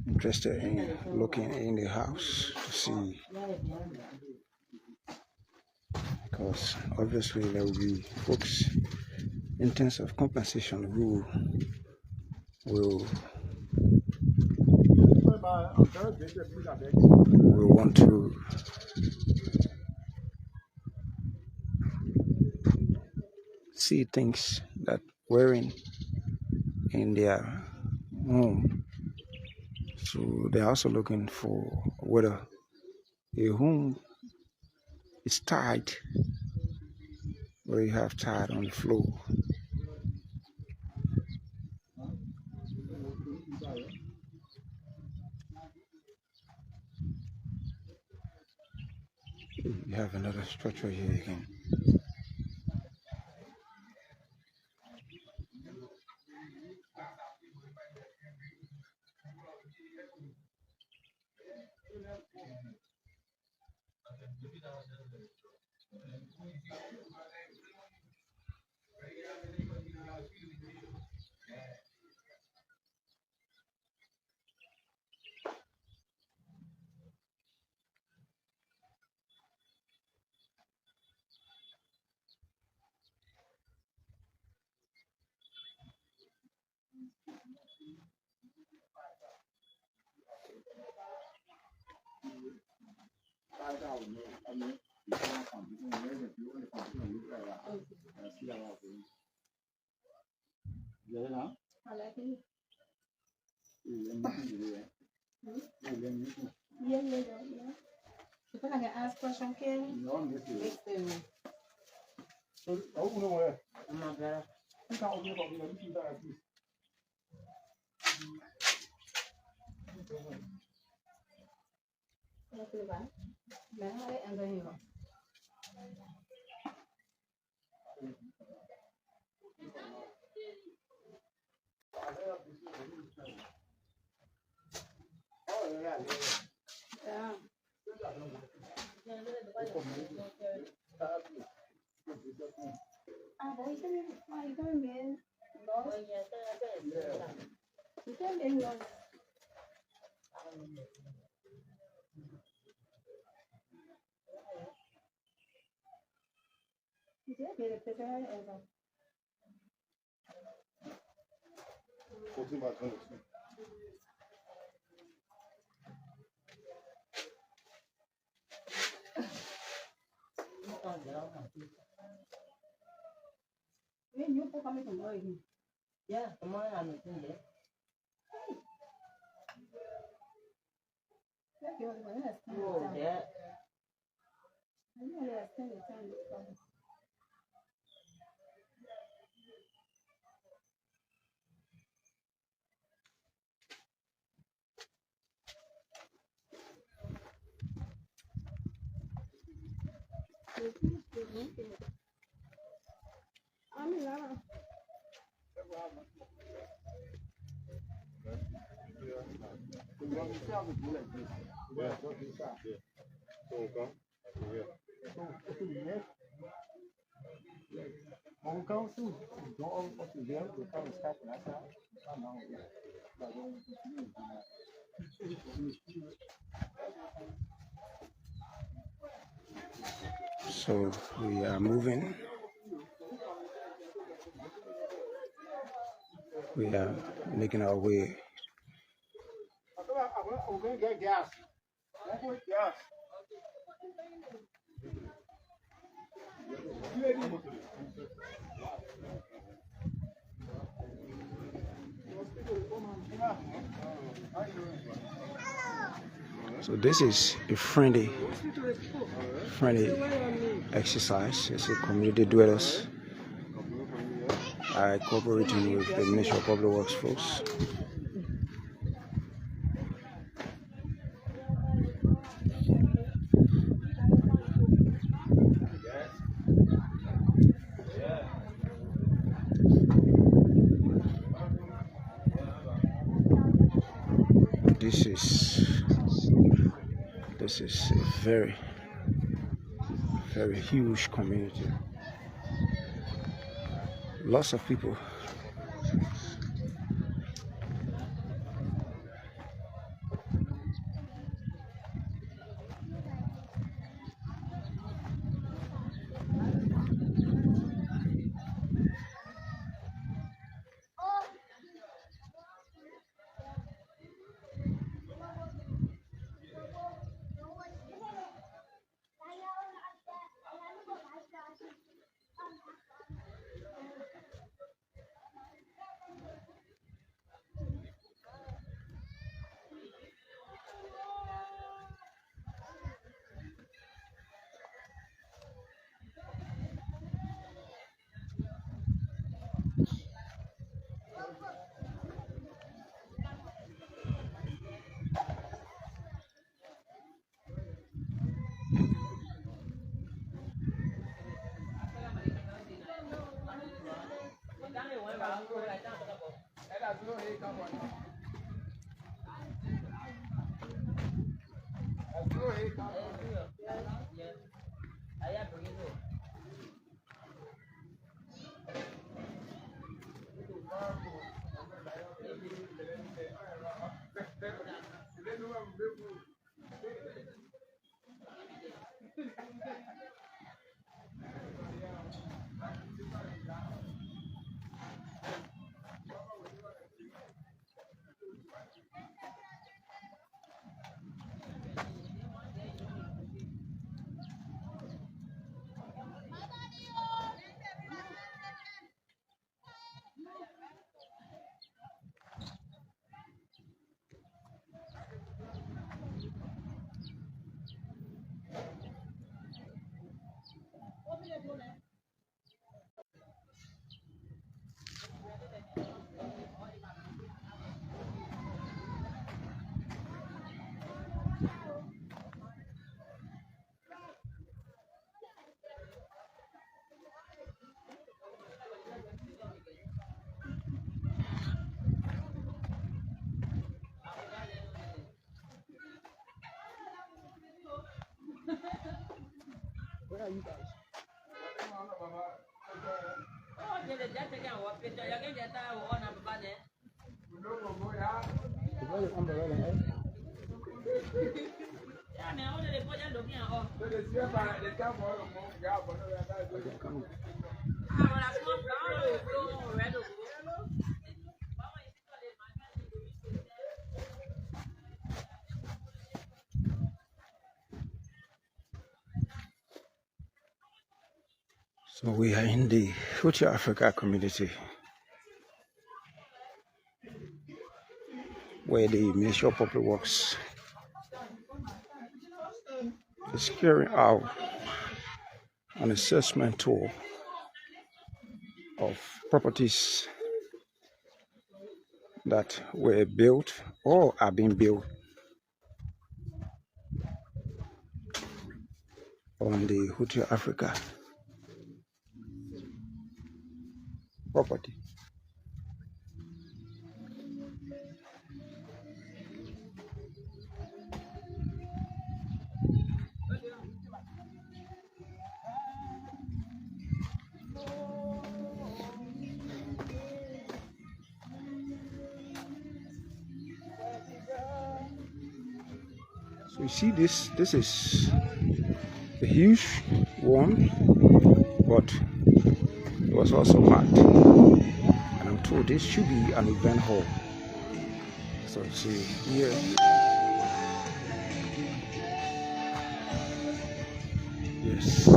Speaker 1: interested in looking in the house to see, because obviously there will be folks in terms of compensation who will want to see things that weren't in their home. So they're also looking for whether a home is tied, or you have tied on the floor. You have another structure here again.
Speaker 7: If I can ask question, Ken? No, I'm listening. I'm not better. Yeah. Ah, boy, you can be lost. You can be lost. You can be the picture ever. You put coming to work. Yeah, tomorrow I'm in there. Oh, yeah.
Speaker 1: So we are moving. We are making our way. So this is a friendly exercise. It's a community dwellers cooperating with the Ministry of Public Works Force. This is a very huge community. Lots of people. Where are you guys? You got your umbrella, eh? Okay, come on. So we are in the Future Africa community, where the Ministry of Public Works is carrying out an assessment tour of properties that were built or are being built on the Future Africa property. So you see this is a huge one, but it was also marked, and I'm told this should be an event hall. So you see here, yes.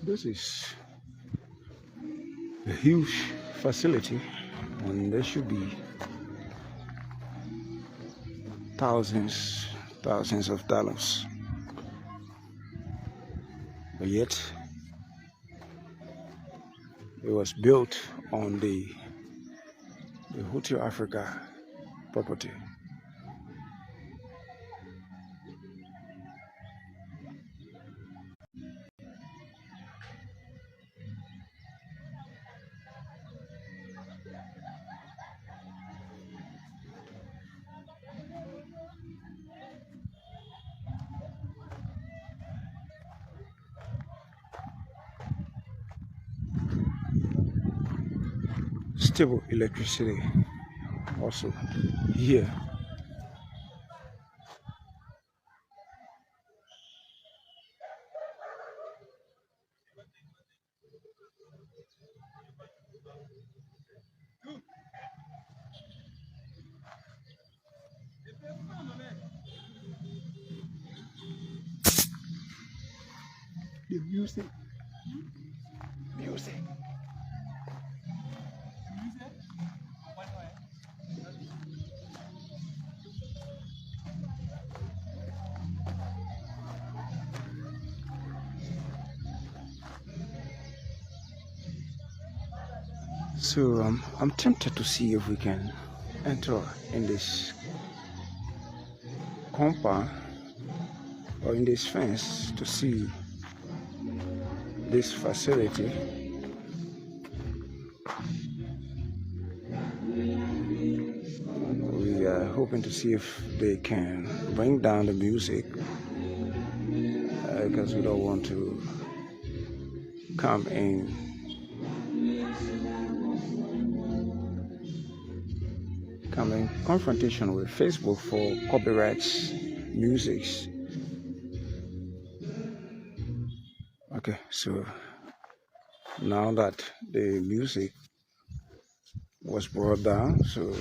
Speaker 1: This is a huge facility, and there should be thousands of dollars. But yet, it was built on the Future Africa property. Stable electricity also here. The music. Music. So I'm tempted to see if we can enter in this compound or in this fence to see this facility. We are hoping to see if they can bring down the music because we don't want to come in confrontation with Facebook for copyrights musics. Okay, so now that the music was brought down, so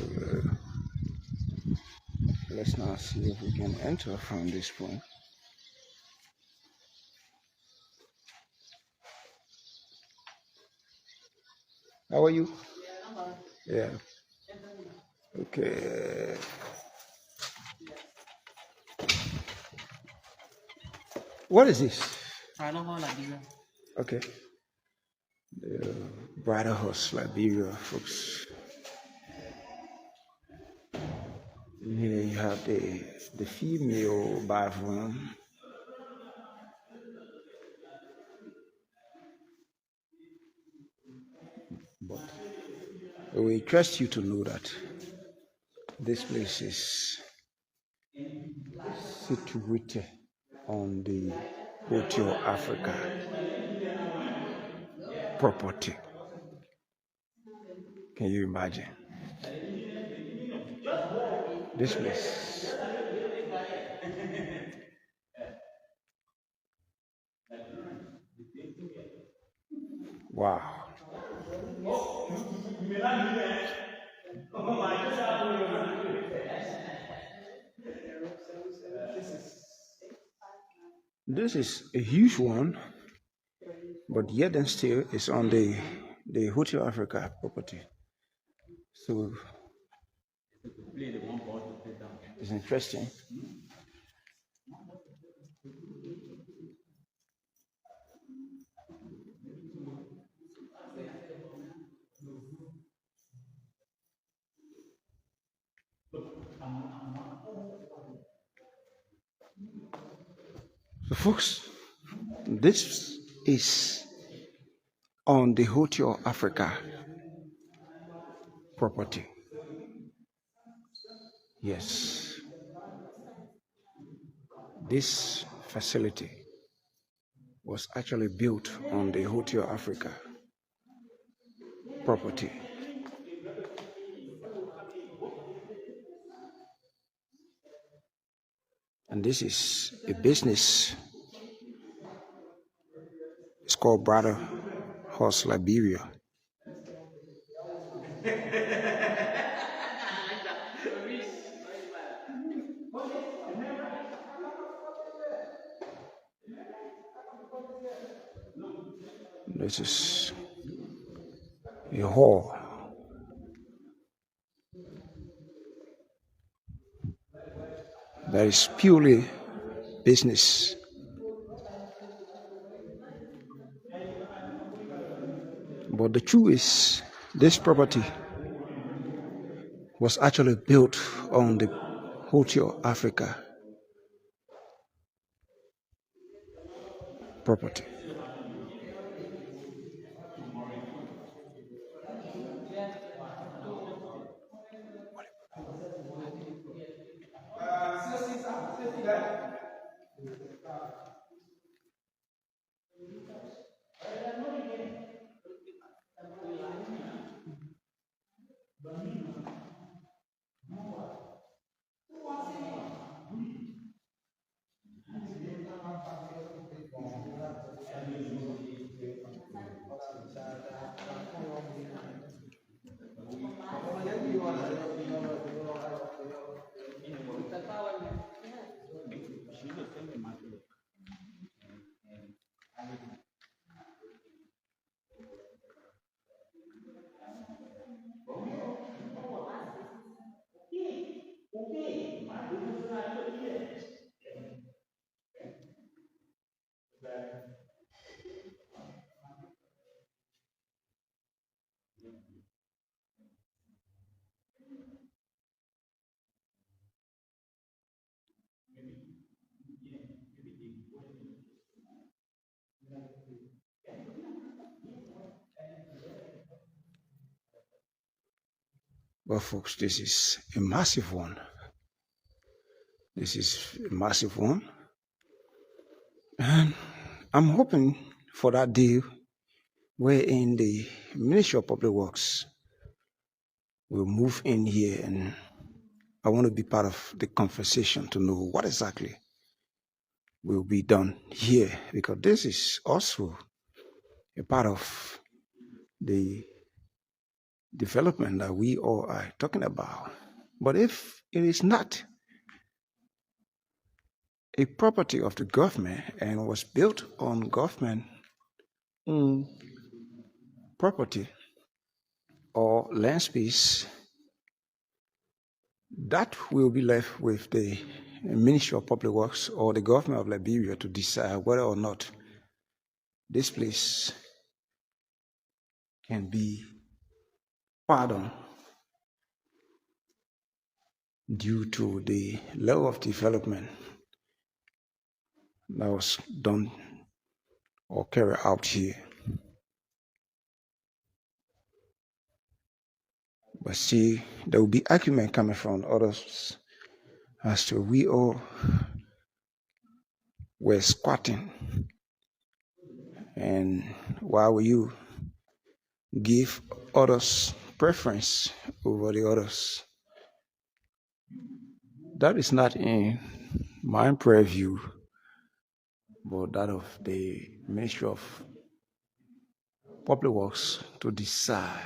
Speaker 1: let's now see if we can enter from this point. How are you? Yeah. Okay. What is this? Okay. The Bridal House, Liberia, folks. Here you have the female bathroom. But we trust you to know that this place is situated on the Hotel Africa property. Can you imagine? This place. Wow. This is a huge one, but yet and still it's on the Hotel Africa property. So it's interesting. So folks, this is on the Hotel Africa property. Yes, this facility was actually built on the Hotel Africa property. And this is a business. It's called Brother Horse Liberia. This is a hall. That is purely business. But the truth is, this property was actually built on the Hotel Africa property. But folks, this is a massive one. This is a massive one. And I'm hoping for that day wherein the Ministry of Public Works will move in here, and I want to be part of the conversation to know what exactly will be done here, because this is also a part of the development that we all are talking about. But if it is not a property of the government and was built on government property or land space, that will be left with the Ministry of Public Works or the government of Liberia to decide whether or not this place can be pardoned due to the level of development that was done or carried out here. But see, there will be argument coming from others as to we all were squatting, and why will you give others preference over the others? That is not in my purview, but that of the Ministry of Public Works to decide.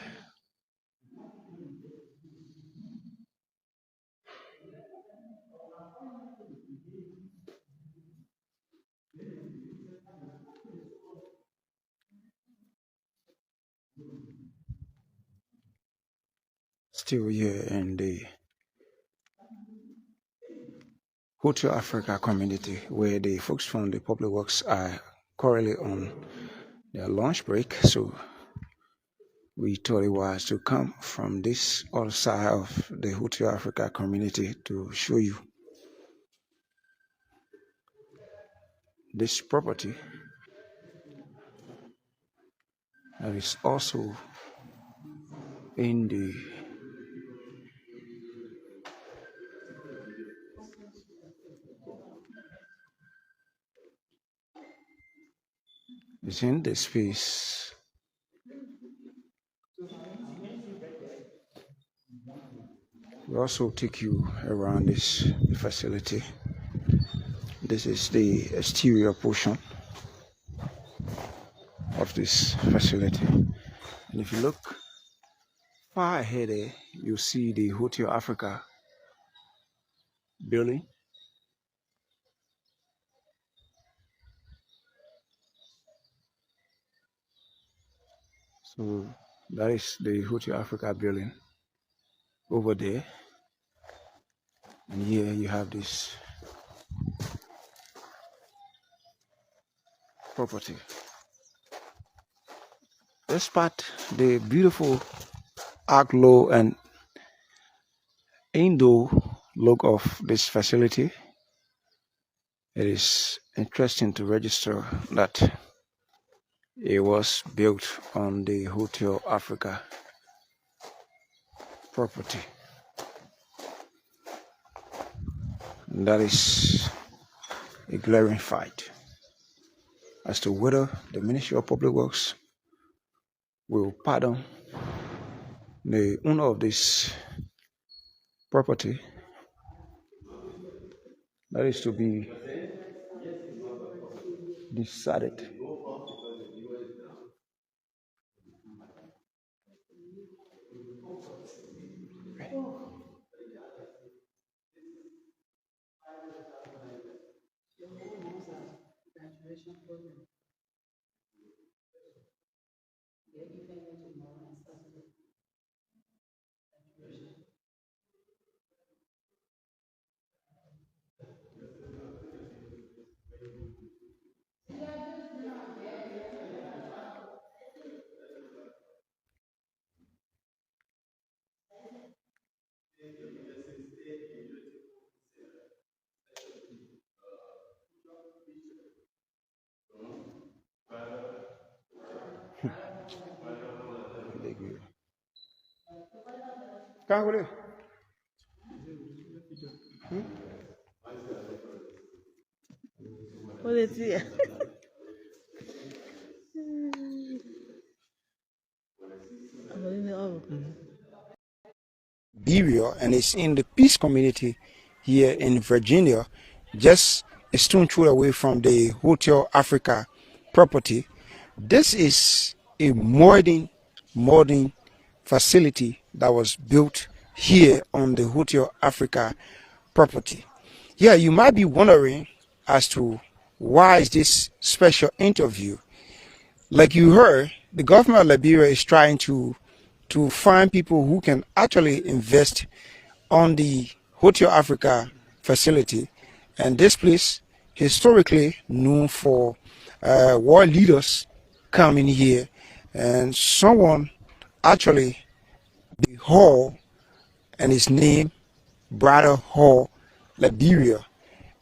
Speaker 1: Still here in the Hotel Africa community, where the folks from the Public Works are currently on their lunch break, so we thought it was to come from this other side of the Hotel Africa community to show you this property that is also in the space. We also take you around this facility. This is the exterior portion of this facility. And if you look far ahead there, you see the Hotel Africa building. So that is the Hotel Africa building over there. And here you have this property. Despite the beautiful aglo and Indo look of this facility, it is interesting to register that it was built on the Hotel Africa property. And that is a glaring fact as to whether the Ministry of Public Works will pardon the owner of this property. That is to be decided.
Speaker 7: What is it?
Speaker 1: Liberia, and it's in the peace community here in Virginia, just a stone throw away from the Hotel Africa property. This is a modern facility that was built here on the Hotel Africa property. Yeah, you might be wondering as to why is this special interview. Like you heard, the government of Liberia is trying to find people who can actually invest on the Hotel Africa facility. And this place, historically known for world leaders coming here, and someone actually, the hall and his name, Brother Hall, Liberia.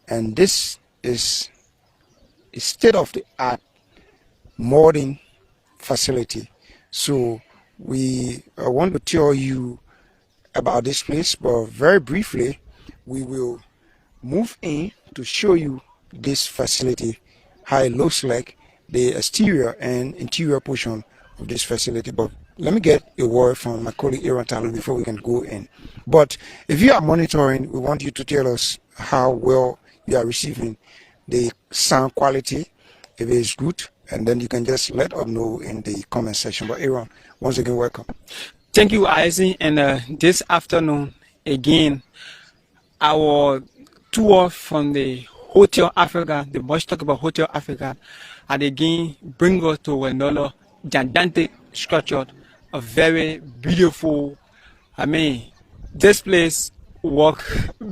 Speaker 1: And this is a state-of-the-art modern facility. So we want to tell you about this place, but very briefly, we will move in to show you this facility, how it looks like, the exterior and interior portion of this facility. But let me get a word from my colleague Aaron Talo before we can go in. But if you are monitoring, we want you to tell us how well you are receiving the sound quality, if it is good, and then you can just let us know in the comment section. But Aaron, once again, welcome.
Speaker 2: Thank you, Isaac. And this afternoon, again, our tour from the Hotel Africa, the much talk about Hotel Africa, and again bring us to another gigantic structure, a very beautiful, this place work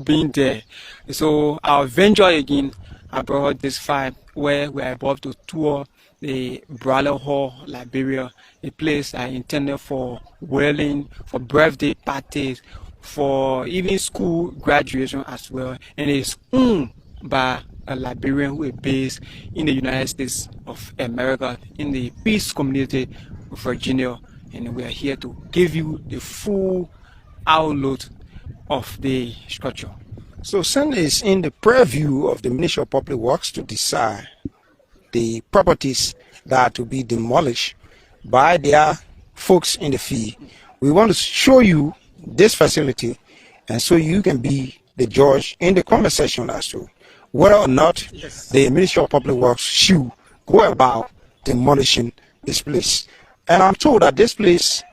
Speaker 2: being there. So our venture again, I brought this vibe where we are about to tour the Brother Hall, Liberia, a place I intended for wedding, for birthday parties, for even school graduation as well, and it's owned by a Liberian who is based in the United States of America in the peace community of Virginia, and we are here to give you the full outlook of the structure.
Speaker 1: So Sen is in the purview of the Ministry of Public Works to decide the properties that are to be demolished by their folks in the field. We want to show you this facility, and so you can be the judge in the comment section as to whether or not the Ministry of Public Works should go about demolishing this place. And I'm told that this place,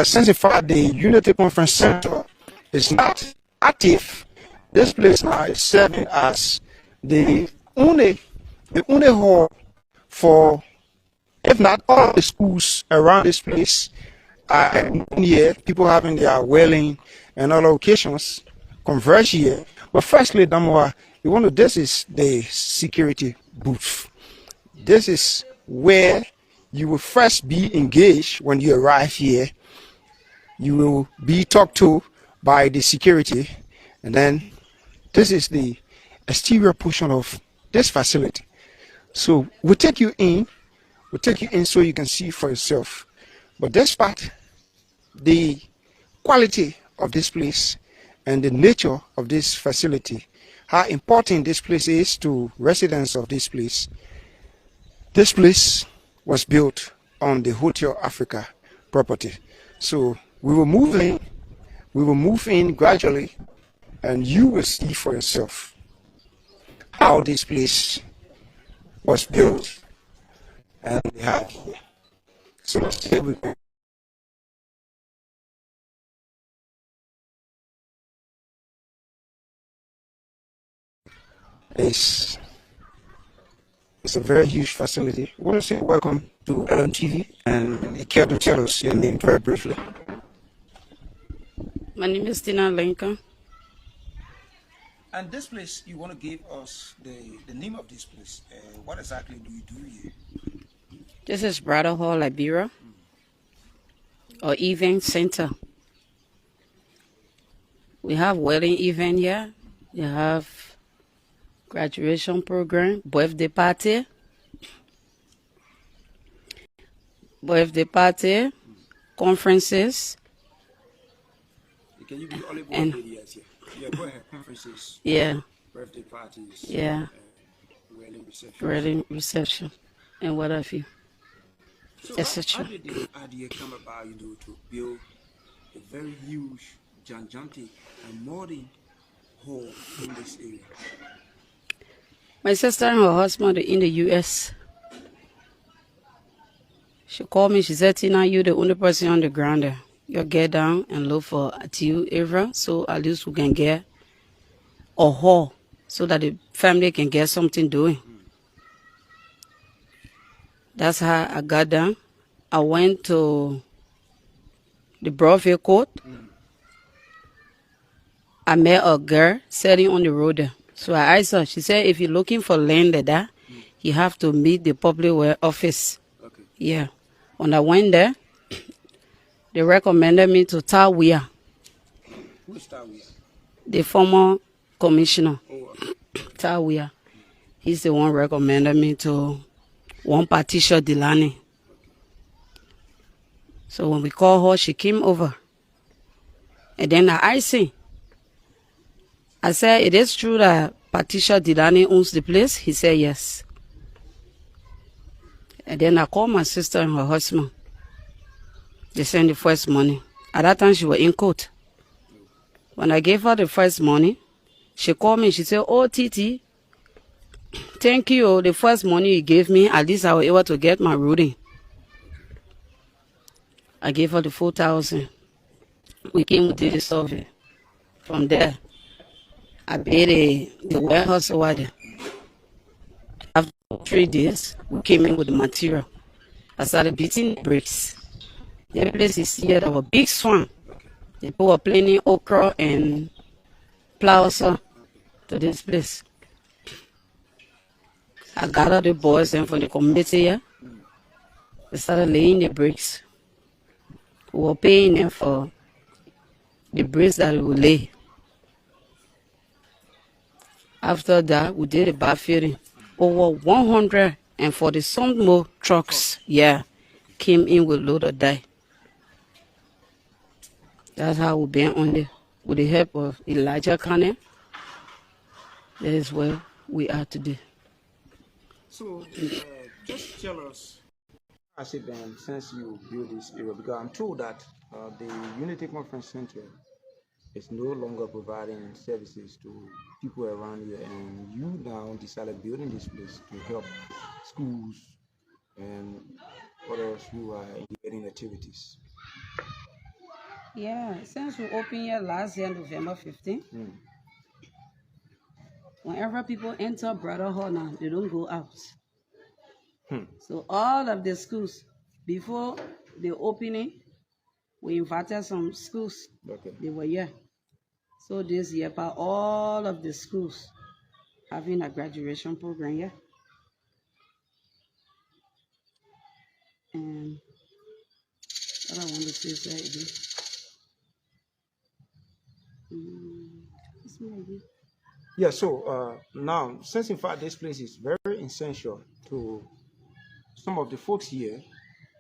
Speaker 1: since in fact the Unity Conference Center is not active, this place now is serving as the only hall for, if not all the schools around this place. Here, people having their wedding and other occasions converge here. But firstly, Damoa, this is the security booth. This is where you will first be engaged when you arrive here. You will be talked to by the security, and then this is the exterior portion of this facility. So we'll take you in so you can see for yourself. But despite the quality of this place and the nature of this facility, how important this place is to residents of this place was built on the Hotel Africa property. So we will move in gradually, and you will see for yourself how this place was built and they have here. So let's stay with me. It's a very huge facility. I want to say welcome to LMTV, and you care to tell us your name very briefly.
Speaker 8: My name is Tina Lincoln.
Speaker 1: And this place, you want to give us the name of this place. What exactly do you do here?
Speaker 8: This is Brother Hall, Liberia, or event center. We have wedding event here. We have graduation program, birthday party, conferences,
Speaker 1: can you be only
Speaker 8: And
Speaker 1: yes, yeah, go ahead. Conferences,
Speaker 8: yeah,
Speaker 1: birthday parties,
Speaker 8: yeah,
Speaker 1: wedding receptions.
Speaker 8: wedding reception, and what have you,
Speaker 1: So how
Speaker 8: etc.
Speaker 1: did the idea come about, to build a very huge, gigantic, and modern hall in this area?
Speaker 8: My sister and her husband are in the U.S. She called me. She said, "Tina, you the only person on the ground there. You get down and look for a Tiu area, so at least we can get a hall so that the family can get something doing." That's how I got down. I went to the Broadview Court. I met a girl sitting on the road there. So I asked her, she said, if you're looking for land like that, you have to meet the public works office.
Speaker 1: Okay.
Speaker 8: Yeah. When I went there, they recommended me to Tawia,
Speaker 1: Who is Tawia?
Speaker 8: the former commissioner.
Speaker 1: Oh,
Speaker 8: Tawia. He's the one recommended me to one Patricia Delany. So when we called her, she came over. And then I asked her, I said, it is true that Patricia Delany owns the place? He said yes. And then I called my sister and her husband. They sent the first money. At that time, she was in court. When I gave her the first money, she called me. She said, "Oh, Titi, thank you. The first money you gave me, at least I was able to get my routing." I gave her the 4,000. We came to do the survey. From there, I paid the warehouse over there. After 3 days, we came in with the material. I started beating the bricks. The place is here, there was a big swamp. People were planting okra and plausa to this place. I gathered the boys and from the community here. They started laying the bricks. We were paying them for the bricks that we would lay. After that, we did a backfilling. Over 140 some more trucks, came in with load of dye. That's how we've been on it. With the help of Elijah Cannon, that is where we are today.
Speaker 1: so just tell us, has it been since you built this area? Because I'm told that the Unity Conference Center is no longer providing services to people around here, and you now decided building this place to help schools and others who are engaging in activities.
Speaker 8: Yeah, since we opened here last year, November 15, whenever people enter Brother Hall now, they don't go out. So all of the schools, before the opening, we invited some schools.
Speaker 1: Okay.
Speaker 8: They were here. So this year, by all of the schools having a graduation program here. And what I want to say is that again. What's my idea?
Speaker 1: Yeah, so now, since in fact this place is very essential to some of the folks here,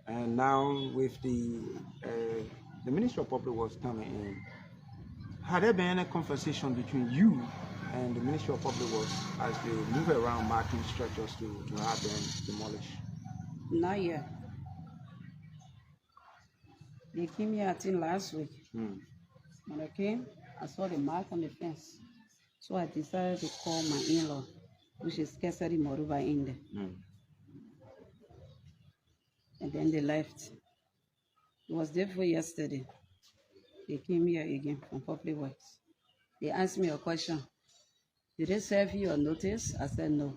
Speaker 1: and now with the Ministry of Public Works coming in, had there been any conversation between you and the Ministry of Public Works as they move around marking structures to have them demolished?
Speaker 8: Not yet. They came here, I think, last week. When I came, I saw the mark on the fence. So I decided to call my in-law, which is Kesari Moruba in there. And then they left. It was day before yesterday. They came here again from Public Works. They asked me a question. Did they serve you a notice? I said no.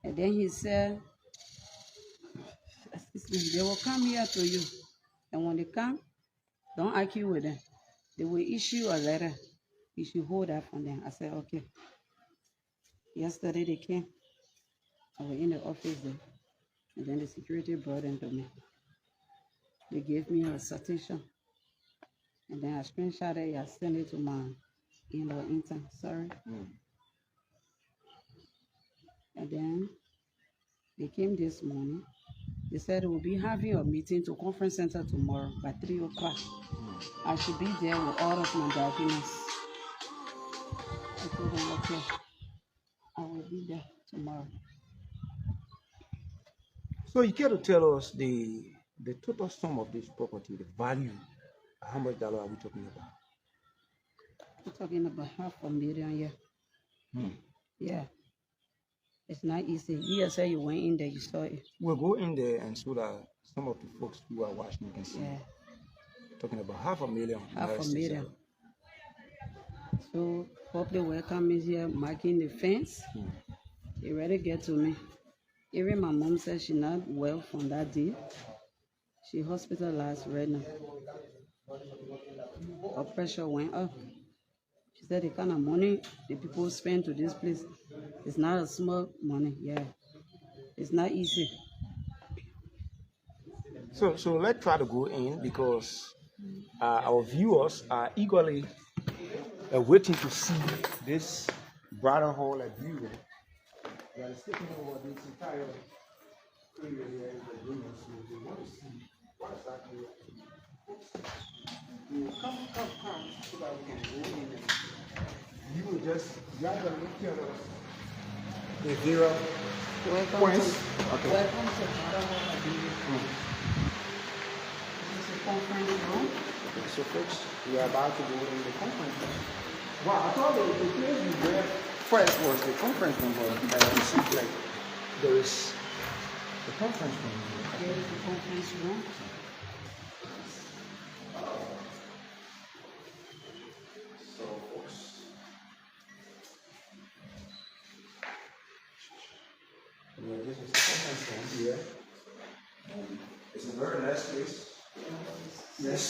Speaker 8: And then he said, they will come here to you. And when they come, don't argue with them. They will issue a letter. You should hold that from them. I said, okay. Yesterday they came. I was in the office there. And then the security brought them to me. They gave me a citation. And then I screenshot it. I sent it to my in-law intern. Sorry. And then they came this morning. They said we'll be having a meeting to conference center tomorrow by 3 o'clock. I should be there with all of my documents. I told them, okay, I will be there tomorrow.
Speaker 1: So you care to tell us the total sum of this property, the value, how much dollar are we talking about?
Speaker 8: We're talking about $500,000, yeah. Yeah. It's not easy. You said you went in there, you saw it.
Speaker 1: We'll go in there and so that some of the folks who are watching can see.
Speaker 8: Yeah.
Speaker 1: We're talking about $500,000.
Speaker 8: $500,000. So probably welcome is here marking the fence. They ready to get to me. Even my mom said she's not well from that day. She hospitalized right now. Her pressure went up. She said the kind of money the people spend to this place is not a small money. Yeah, it's not easy.
Speaker 1: So let's try to go in because our viewers are eagerly waiting to see this brighter hall at view. We are taking over this entire area here in the room, so we want to see what exactly. You will come, so that we can go in and you will just gradually tell us the zero points. Okay.
Speaker 8: Welcome to Brighter Hall at View. This is a conference room.
Speaker 1: Okay, so folks, we are about to go in the conference room. Wow, I thought the place we were first was the conference room, but it seems like there is the conference room here.
Speaker 8: There is the conference room.
Speaker 1: So, folks, yeah, this is the conference room here. It's a very nice place. Yes,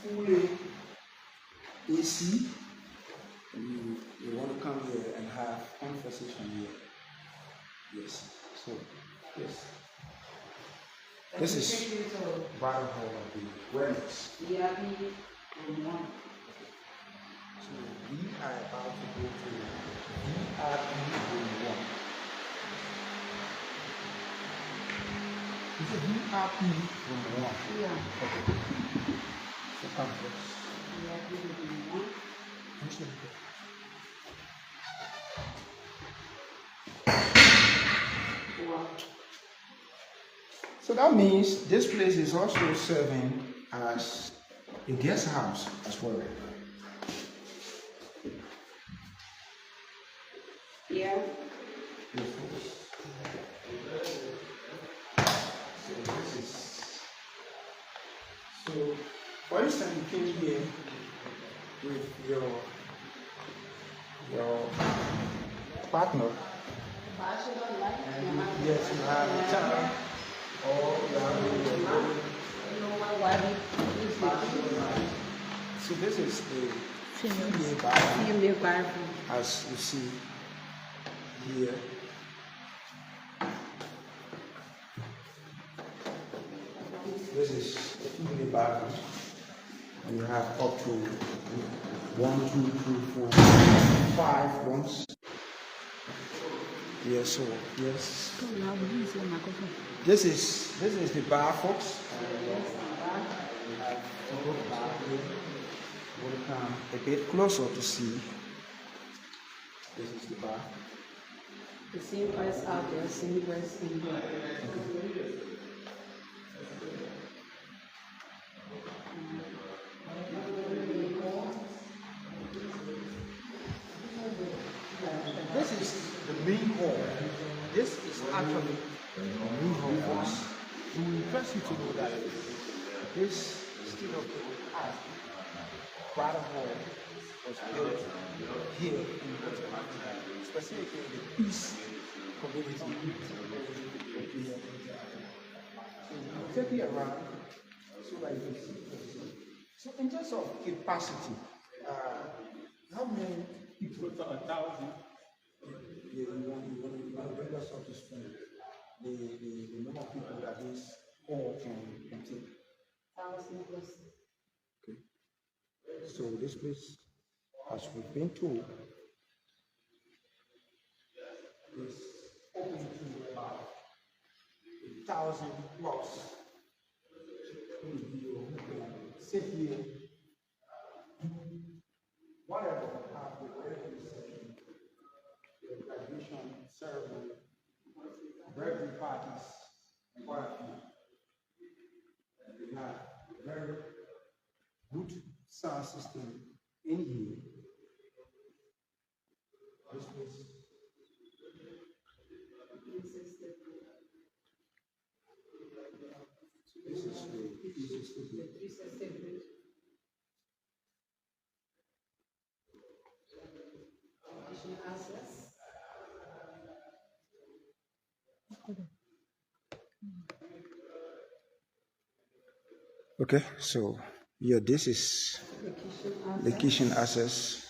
Speaker 1: fully AC. You want to come here and have conversation here. Yes. So, yes. This is Brighter Hall of the Wellness. So we are about to go to VIP room 1. Is it VIP room 1?
Speaker 8: Yeah.
Speaker 1: Okay. So come first.
Speaker 8: VIP room 1. Wow.
Speaker 1: So that means this place is also serving as a guest house as well.
Speaker 8: Yeah.
Speaker 1: So for instance, you came here with your partner. Yes, you have a child. Or you have so this is the female bathroom, as you see here. This is the female bathroom. You have up to 1, 2, 3, 4, 5 rooms. Yes, so yes. This is the bar, folks. We'll come a bit closer to see. This is the bar.
Speaker 8: The same price out there, same price in here.
Speaker 1: This is the main hall. This is actually the main hall for us. We will impress you to know that this state-of-the-art Brighter Hall was built here in Guatemala, specifically in the Peace community. So we'll take you around so that you can see. So in terms of capacity, how many people? 1,000. You want to bring us up to speed. The number of people that this hall can take.
Speaker 8: 1,000 plus.
Speaker 1: Okay. So this place, as we've been told, is open to about 3,000 plus sit here, whatever, have the wedding reception, the graduation ceremony, birthday parties, and what have you. And we have a very good sound system in here. This was this is the okay, so yeah, this is the kitchen access.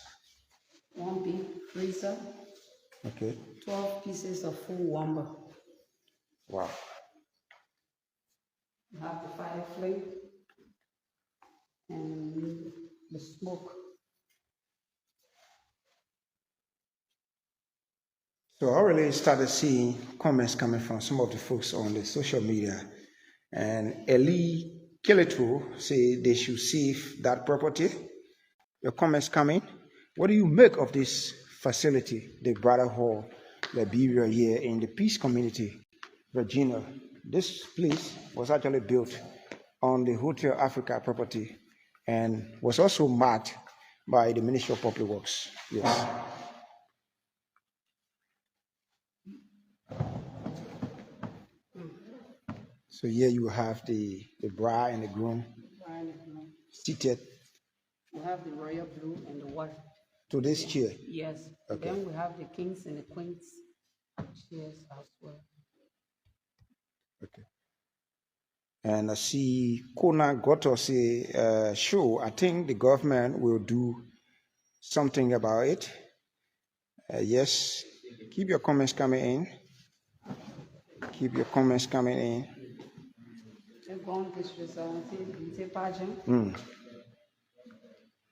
Speaker 8: One big freezer,
Speaker 1: Okay,
Speaker 8: 12 pieces of full wamba.
Speaker 1: wow.
Speaker 8: You have the fire flame and the smoke.
Speaker 1: So I already started seeing comments coming from some of the folks on the social media, and Eli Keletu say they should save that property. Your comments coming. What do you make of this facility, the Brother Hall, Liberia here in the Peace Community, Virginia? This place was actually built on the Hotel Africa property and was also marked by the Ministry of Public Works. Yes. So here you have the bride and the groom seated
Speaker 8: We have the royal blue and the white.
Speaker 1: to this chair.
Speaker 8: Yes.
Speaker 1: Okay.
Speaker 8: Then we have the kings and the queens chairs as well.
Speaker 1: Okay. And I see Kona Goto say, sure, I think the government will do something about it. Yes, keep your comments coming in. Keep your comments coming in.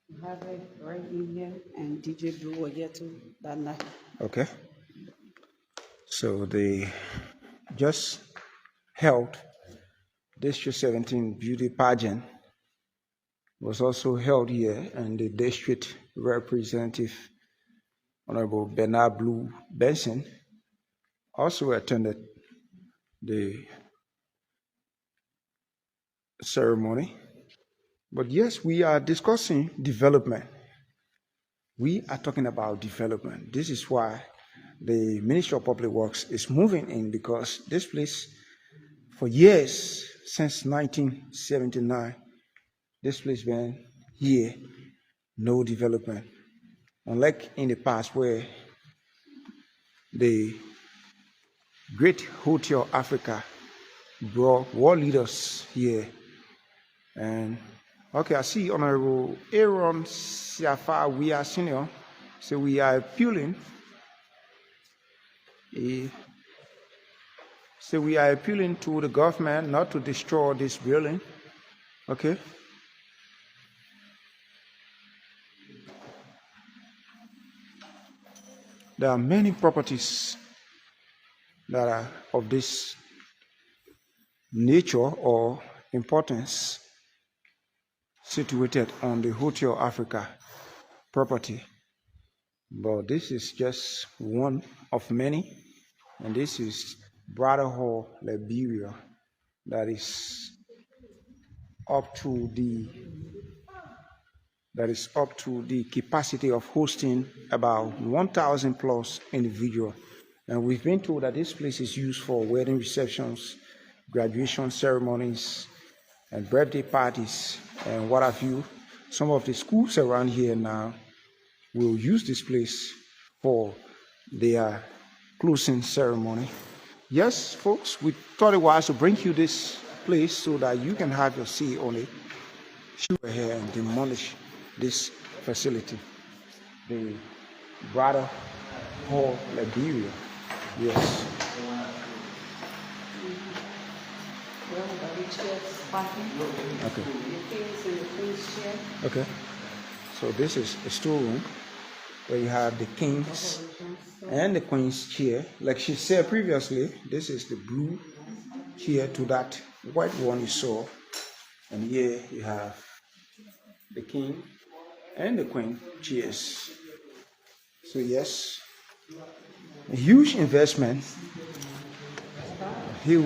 Speaker 8: We have it right in here, and DJ Blue will get to that night.
Speaker 1: Okay. So they just held District 17 beauty pageant was also held here, and the district representative, Honorable Bernard Blue Benson, also attended the ceremony. But yes, we are discussing development. We are talking about development. This is why the Ministry of Public Works is moving in, because this place, for years, since 1979, this place been here, no development. Unlike in the past where the Great Hotel Africa brought world leaders here. And okay, I see Honorable Aaron Siafa, we are senior, so we are appealing. So we are appealing to the government not to destroy this building. Okay. There are many properties that are of this nature or importance situated on the Hotel Africa property. But this is just one of many, and this is Brother Hall, Liberia, that is up to the capacity of hosting about 1,000 plus individuals. And we've been told that this place is used for wedding receptions, graduation ceremonies, and birthday parties, and what have you. Some of the schools around here now will use this place for their closing ceremony. Yes, folks, we thought it was to bring you this place so that you can have your say on it. Shoot here and demolish this facility, the Brother Hall, Liberia. Yes. Okay. Okay. So this is a storeroom where you have the king's and the queen's chair. Like she said previously, this is the blue here to that white one you saw. And here you have the king and the queen. Cheers. So yes, a huge investment here.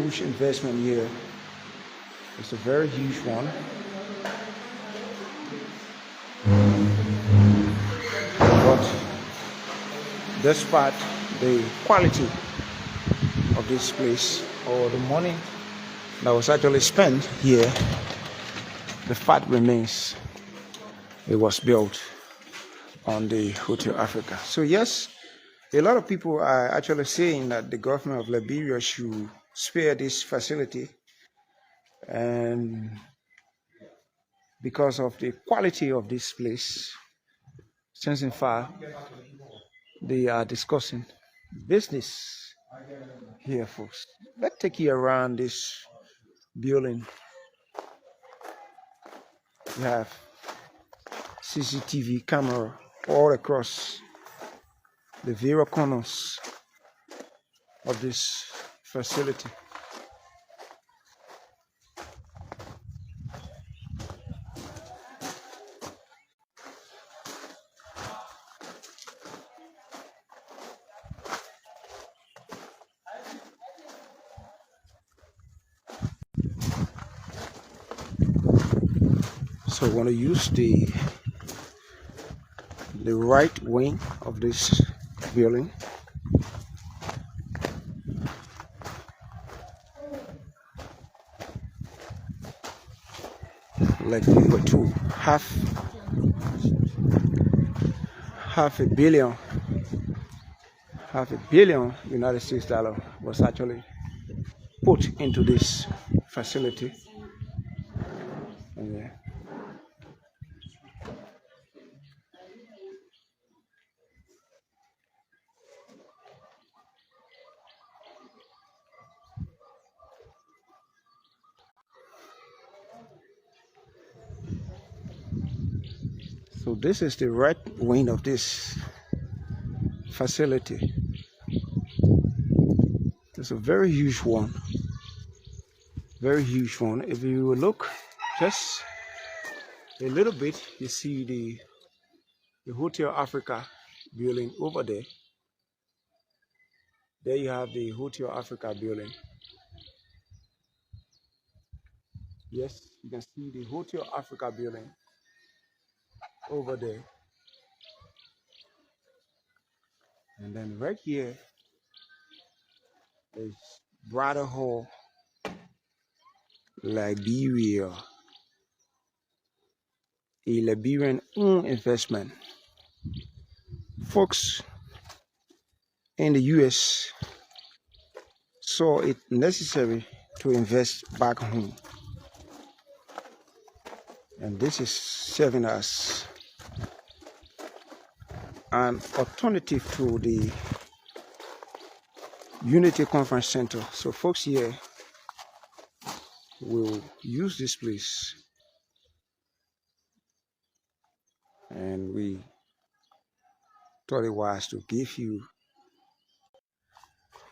Speaker 1: It's a very huge one. But despite the quality of this place or the money that was actually spent here, the fact remains it was built on the Hotel Africa. So yes, a lot of people are actually saying that the government of Liberia should spare this facility, and because of the quality of this place, since in fact they are discussing business here, folks. Let's take you around this building. You have CCTV camera all across the various corners of this facility. So I want to use the right wing of this building. Like we were to half a billion United States dollar was actually put into this facility. And, so this is the right wing of this facility. It's a very huge one. If you look just a little bit, you see the Hotel Africa building over there. There you have the Hotel Africa building. Yes, you can see the Hotel Africa building over there. And then right here is Brother Hall, Liberia, a Liberian owned investment. Folks in the US saw it necessary to invest back home. And this is serving as an alternative to the Unity Conference Center. So folks here will use this place, and we thought it wise to give you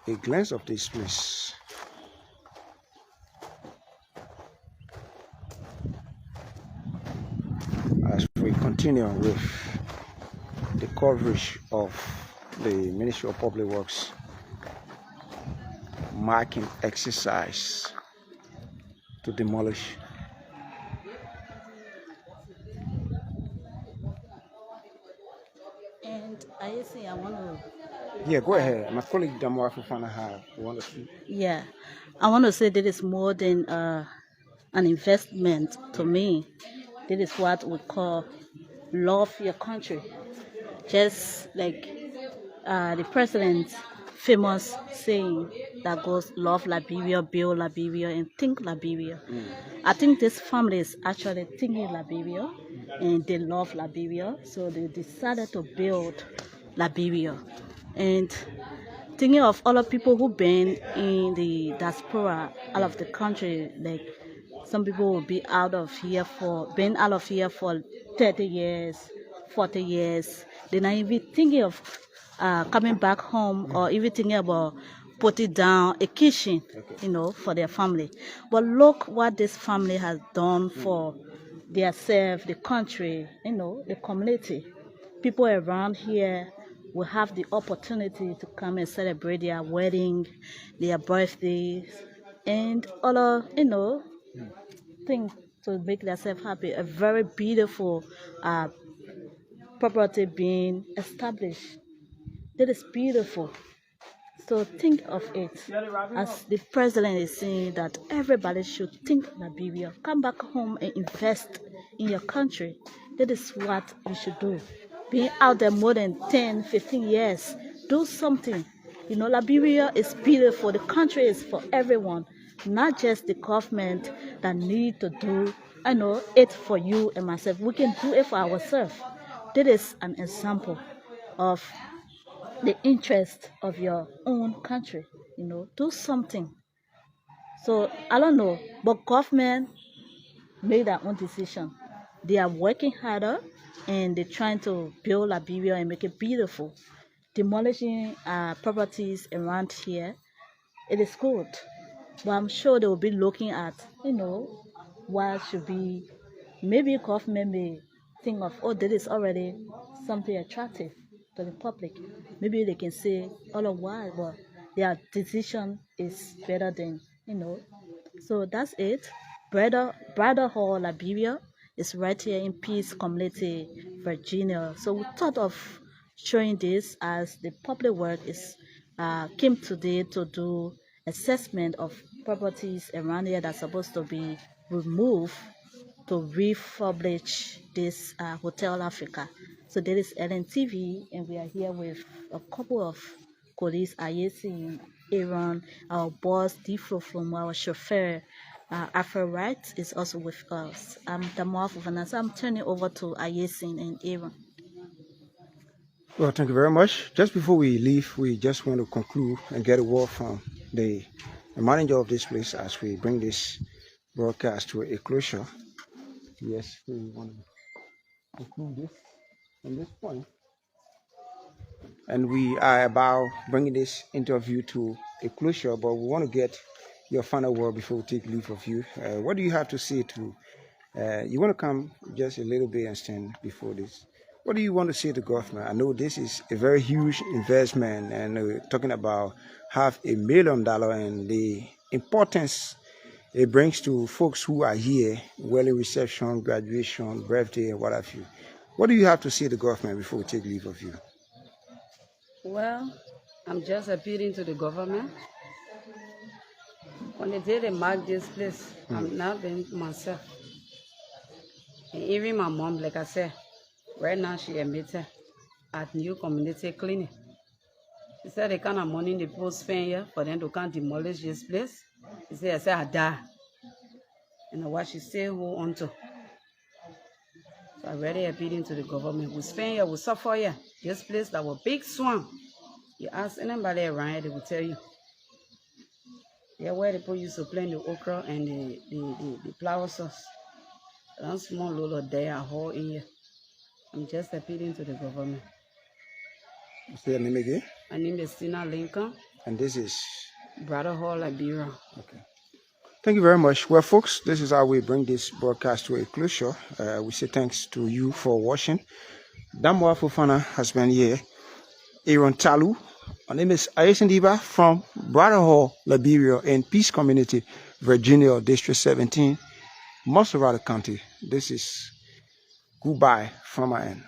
Speaker 1: a glance of this place. As we continue with the coverage of the Ministry of Public Works marking exercise to demolish.
Speaker 8: And I see I want to.
Speaker 1: Yeah, go ahead. My colleague Damwa Fufana have want to speak.
Speaker 8: Yeah, I want to say that it's more than an investment to me. This is what we call love your country. Just like the president's famous saying that goes, love Liberia, build Liberia, and think Liberia. I think this family is actually thinking Liberia, and they love Liberia, so they decided to build Liberia. And thinking of all the people who've been in the diaspora, out of the country, like some people will be out of here for 30 years, 40 years. They're not even thinking of coming back home or even thinking about
Speaker 9: put it down, a kitchen, you know, for their family. But look what this family has done for themselves, the country, you know, the community. People around here will have the opportunity to come and celebrate their wedding, their birthdays, and other, you know, things to make themselves happy. A very beautiful property being established. That is beautiful. So think of it as the president is saying that everybody should think Liberia. Come back home and invest in your country. That is what you should do. Being out there more than 10, 15 years, do something. You know, Liberia is beautiful. The country is for everyone, not just the government that need to do, I know, it for you and myself. We can do it for ourselves. That is an example of the interest of your own country. You know, do something. So I don't know, but government made their own decision. They are working harder and they're trying to build Liberia and make it beautiful. Demolishing properties around here, it is good, but I'm sure they will be looking at, you know, what should be. Maybe government may think of, oh, that is already something attractive to the public. Maybe they can say all of why, but their decision is better than, you know. So that's it. Brother Hall, Liberia is right here in Peace Community, Virginia. So we thought of showing this as the public work is came today to do assessment of properties around here that's supposed to be removed to refurbish this Hotel Africa. So there is LNTV, and we are here with a couple of colleagues, Ayesi, Aaron, our boss, Diflo from our chauffeur, Afro Wright is also with us. I'm Damoa Fofana, so I'm turning over to Ayesi and Aaron.
Speaker 1: Well, thank you very much. Just before we leave, we just want to conclude and get a word from the manager of this place as we bring this broadcast to a closure. Yes, we want to conclude this from this point. And we are about bringing this interview to a closure, but we want to get your final word before we take leave of you. What do you have to say to, you want to come just a little bit and stand before this. What do you want to say to government? I know this is a very huge investment, and we're talking about $500,000 and the importance it brings to folks who are here, wedding reception, graduation, birthday, and what have you. What do you have to say to government before we take leave of you?
Speaker 8: Well, I'm just appealing to the government. On the day they mark this place, I'm not being myself. And even my mom, like I said, right now she admitted at New Community Clinic. She said the kind of money the people spend here for them to come demolish this place. She said, I die. And what she said, hold on to. So I'm really appealing to the government. We spend here, we suffer here. This place that was big swamp. You ask anybody around here, they will tell you. Yeah, where the people used to plant the okra and the flower sauce. That small little there are all in here. I'm just appealing to the government.
Speaker 1: Say your name again?
Speaker 8: My name is Tina Lincoln.
Speaker 1: And this is?
Speaker 8: Brother Hall, Liberia.
Speaker 1: Okay. Thank you very much. Well, folks, this is how we bring this broadcast to a closure. We say thanks to you for watching. Damoa Fofana has been here. Aaron Talu. My name is Ayesindiba from Brother Hall, Liberia, in Peace Community, Virginia, District 17, Musselwhite County. This is goodbye from my end.